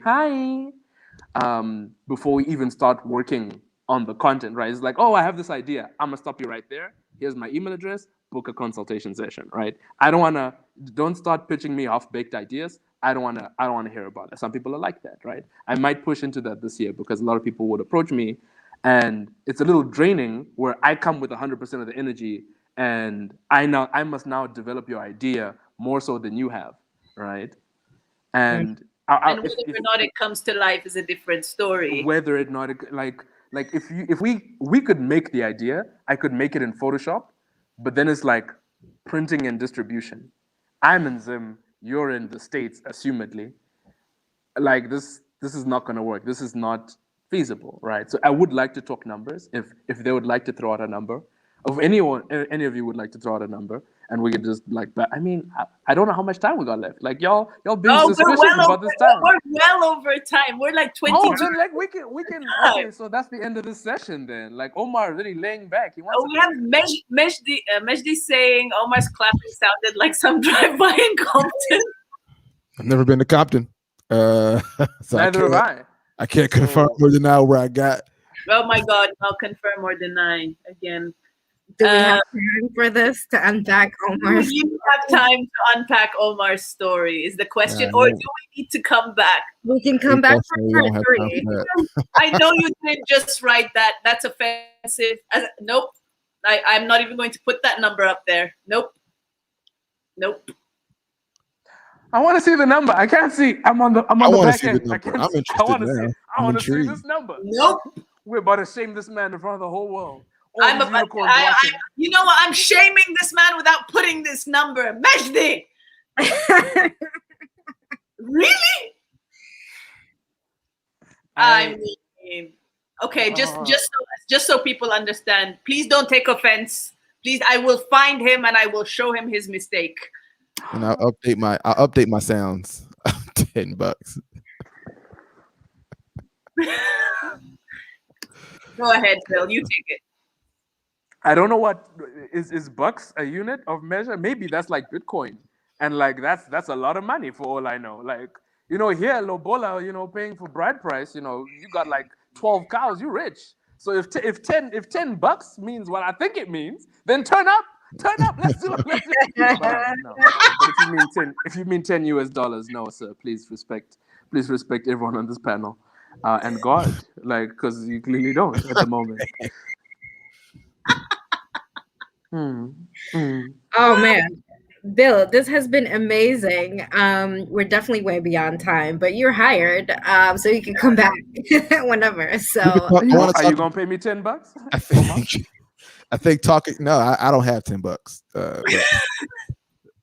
Before we even start working on the content, right? It's like, oh, I have this idea. I'm gonna stop you right there. Here's my email address. Book a consultation session, right? Don't start pitching me half-baked ideas. I don't wanna hear about it. Some people are like that, right? I might push into that this year, because a lot of people would approach me, and it's a little draining where I come with 100% of the energy, and I must now develop your idea more so than you have, right? And whether or not it comes to life is a different story. Whether it not, like if we could make the idea, I could make it in Photoshop, but then it's like printing and distribution. I'm in Zim, you're in the States, assumedly. Like, this is not going to work. This is not feasible, right? So I would like to talk numbers. If they would like to throw out a number, if any of you would like to throw out a number, and we could just, like, I mean, I don't know how much time we got left. Like, y'all being suspicious about this time. We're well over time. We're like 22. Oh, then, like, we can. Okay, so that's the end of this session then. Like, Omar really laying back. He wants. We have Mejdi saying Omar's clapping sounded like some drive-by in Compton. I've never been to Compton. So Neither have I. I can't confirm or deny where I got. Oh my God! I'll confirm or deny again. Do we have time for this to unpack Omar's? Do you have time to unpack Omar's story? Is the question, or do we need to come back? We can come back for part 3. I know you didn't just write that. That's offensive. Nope. I'm not even going to put that number up there. Nope. I want to see the number. I can't see. I'm on the back end. I'm interested. I want to see this number. Nope. We're about to shame this man in front of the whole world. You know what? I'm shaming this man without putting this number. Mejdi! Really? I mean, okay, just so people understand, please don't take offense. Please, I will find him and I will show him his mistake. And I'll update my sounds. $10. Go ahead, Phil. You take it. I don't know what is bucks a unit of measure. Maybe that's like Bitcoin, and like that's a lot of money for all I know. Like, you know, here Lobola, you know, paying for bride price, you know, you got like 12 cows, you rich. So if $10 means what I think it means, then turn up. Let's do it. No. But if you mean $10, no, sir. Please respect everyone on this panel, and God, like, because you clearly don't at the moment. Oh man, Bill, this has been amazing. We're definitely way beyond time, but you're hired, so you can come back whenever. So I want to Are you talk. gonna pay me $10? I think. I think talking. No, I don't have $10.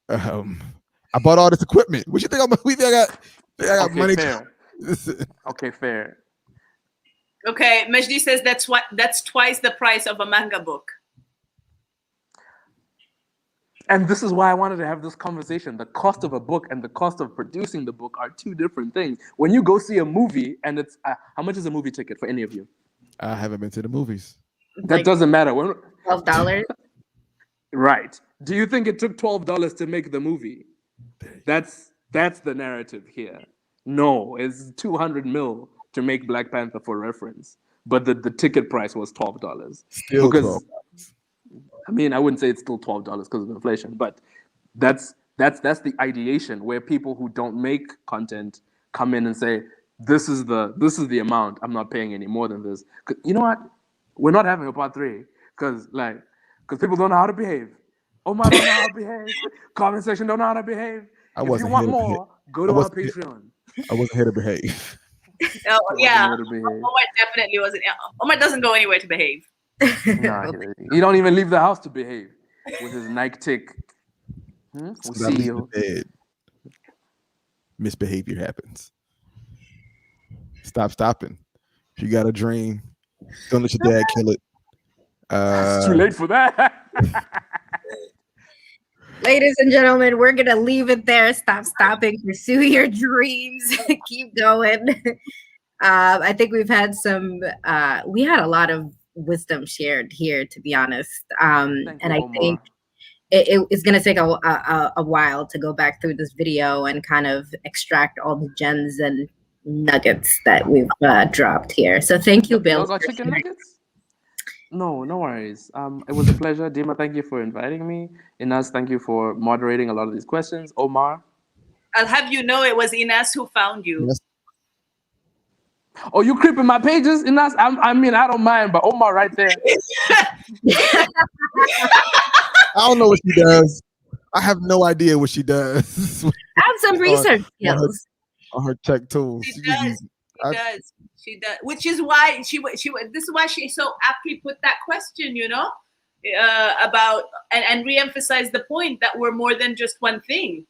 I bought all this equipment. What you think? We think I got Okay, money. fair. Okay, fair. Okay, Majdi says that's twice the price of a manga book. And this is why I wanted to have this conversation. The cost of a book and the cost of producing the book are two different things. When you go see a movie, and it's how much is a movie ticket for any of you? I haven't been to the movies. That doesn't matter. $12. Right. Do you think it took $12 to make the movie? That's the narrative here. No, it's 200 mil to make Black Panther for reference, but the ticket price was $12. Still because, $12. I mean, I wouldn't say it's still $12 because of inflation, but that's the ideation where people who don't make content come in and say, this is the amount. I'm not paying any more than this. You know what? We're not having a part 3 because people don't know how to behave. Omar don't know how to behave. Comment section don't know how to behave. If you want more, go to our Patreon. I wasn't here to behave. Oh yeah, Omar definitely wasn't. Omar doesn't go anywhere to behave. Nah, he don't even leave the house to behave with his Nike tick. We'll see you. Misbehavior happens. Stop stopping. If you got a dream, don't let your dad kill it. It's too late for that. Ladies and gentlemen, we're gonna leave it there. Stop stopping. Pursue your dreams. Keep going. I think we've had we had a lot of wisdom shared here, to be honest. And I think it's going to take a while to go back through this video and kind of extract all the gems and nuggets that we've dropped here. So thank you, Bill. Got chicken nuggets? No worries. It was a pleasure. Dima, thank you for inviting me. Inas, thank you for moderating a lot of these questions. Omar? I'll have you know it was Inas who found you. Yes. Oh, you creeping my pages, Inas? I mean, I don't mind, but Omar right there. I don't know what she does. I have no idea what she does. I have some research skills on her tech tools. She does. She does. Which is why this is why she so aptly put that question, about and re-emphasized the point that we're more than just one thing.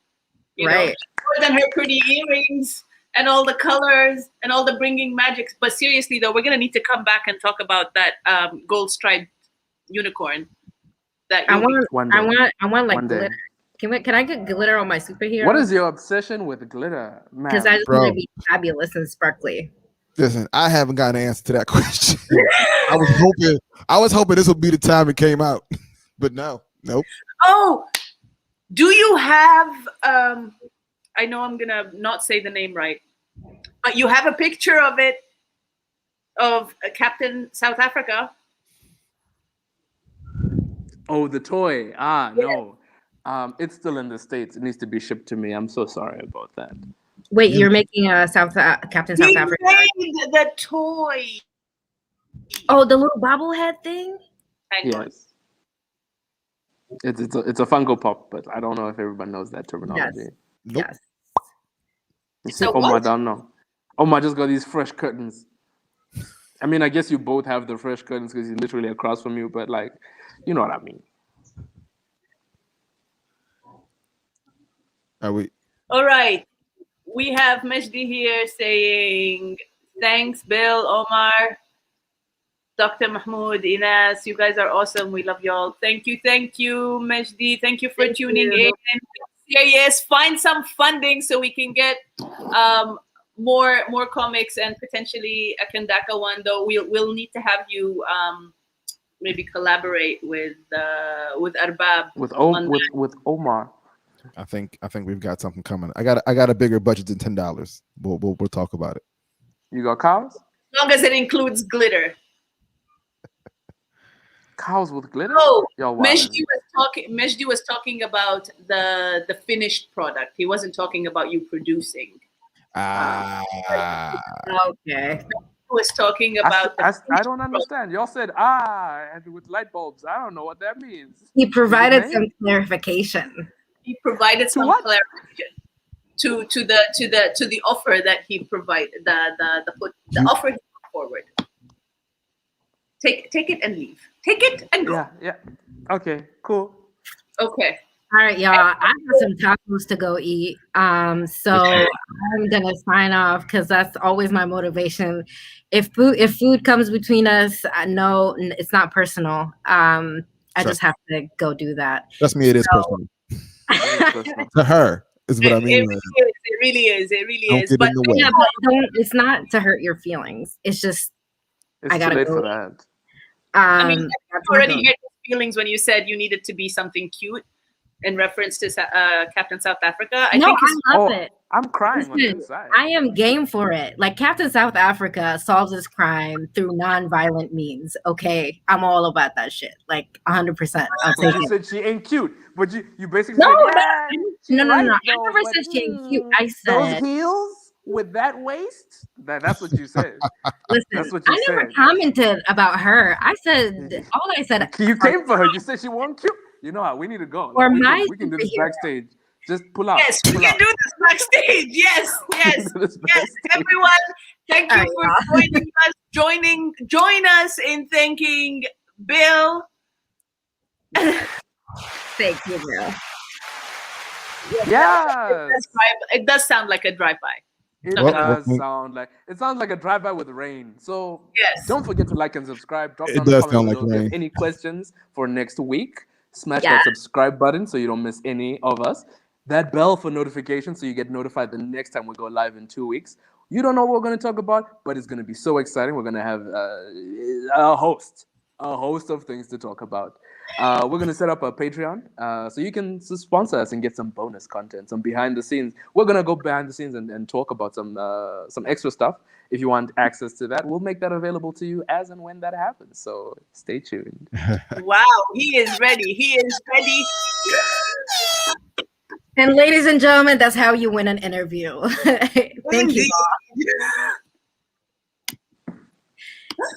Right. More than her pretty earrings and all the colors and all the bringing magic. But seriously though, we're gonna need to come back and talk about that gold striped unicorn. I want like glitter. Can I get glitter on my superhero? What is your obsession with glitter, man? Because I just want to be fabulous and sparkly. Listen, I haven't got an answer to that question. I was hoping this would be the time it came out, but nope. Oh, do you have? I know I'm gonna not say the name right, but you have a picture of it, of Captain South Africa. Oh, the toy. No. It's still in the States. It needs to be shipped to me. I'm so sorry about that. Wait, you're making a Captain South Africa? Made the toy. Oh, the little bobblehead thing? Yes. It's a Funko Pop, but I don't know if everybody knows that terminology. Yes. Nope. Yes. So I don't know. I just got these fresh curtains. I mean, I guess you both have the fresh curtains because he's literally across from you, but like, you know what I mean. Are we? All right. We have Majdi here saying, thanks, Bill, Omar, Dr. Mahmoud, Inas. You guys are awesome. We love y'all. Thank you, Majdi. Thank you for tuning in. Yes, find some funding so we can get more comics and potentially a Kandaka one. Though we'll need to have you maybe collaborate with Arbab with Omar. I think we've got something coming. I got a bigger budget than $10. We'll talk about it. You got cows? As long as it includes glitter. Cows with glitter? Oh, Majdi was talking about the finished product. He wasn't talking about you producing. Okay. was talking about I don't understand. Y'all said and with light bulbs. I don't know what that means. He Is it provided name? some clarification. he provided some what? clarification to the offer that he provided, the offer he put forward. Take it and leave. Take it and go. Yeah. Okay, cool. Okay. All right, y'all. I have some tacos to go eat. So I'm gonna sign off because that's always my motivation. If food comes between us, I know it's not personal. I just have to go do that. Trust me, it is personal. It is personal. To her is what I mean. It really is. It really Don't is. get But in the way. Yeah, but it's not to hurt your feelings. It's just It's I gotta too late go. for that. I mean, that's I already my- hurt his feelings when you said you needed to be something cute in reference to Captain South Africa. I think I love Oh, it. I'm crying on the Listen, inside. I am game for it. Like Captain South Africa solves this crime through non-violent means. Okay, I'm all about that shit. Like 100%. I'll But take you it. said she ain't cute. But you basically No, said, yeah, she's no. right, I though, never but, said she ain't cute. I those said, heels with that waist? That's what you said. listen, That's what you I never said. commented about her. I said all I said. You came for her. You said she wasn't cute. You know how we need to go. For Like, my we can do this superhero. backstage. Just pull out. yes, we pull can out. do this backstage. Yes. Do this Yes, backstage. everyone, thank you All for joining us. Join us in thanking Bill. Thank you, bro. Yeah. It does sound like a drive-by. It Well, sounds like a drive-by with rain. So Yes. don't forget to like and subscribe. Drop It down the does comments sound like below if you have rain. any questions for next week. Smash Yeah. that subscribe button so you don't miss any of us. That bell for notifications so you get notified the next time we go live in 2 weeks. You don't know what we're going to talk about, but it's going to be so exciting. We're going to have a host of things to talk about. We're going to set up a Patreon so you can sponsor us and get some bonus content, some behind the scenes. We're going to go behind the scenes and talk about some extra stuff. If you want access to that, we'll make that available to you as and when that happens. So stay tuned. Wow, he is ready. He is ready. And ladies and gentlemen, that's how you win an interview. Thank you. Indeed.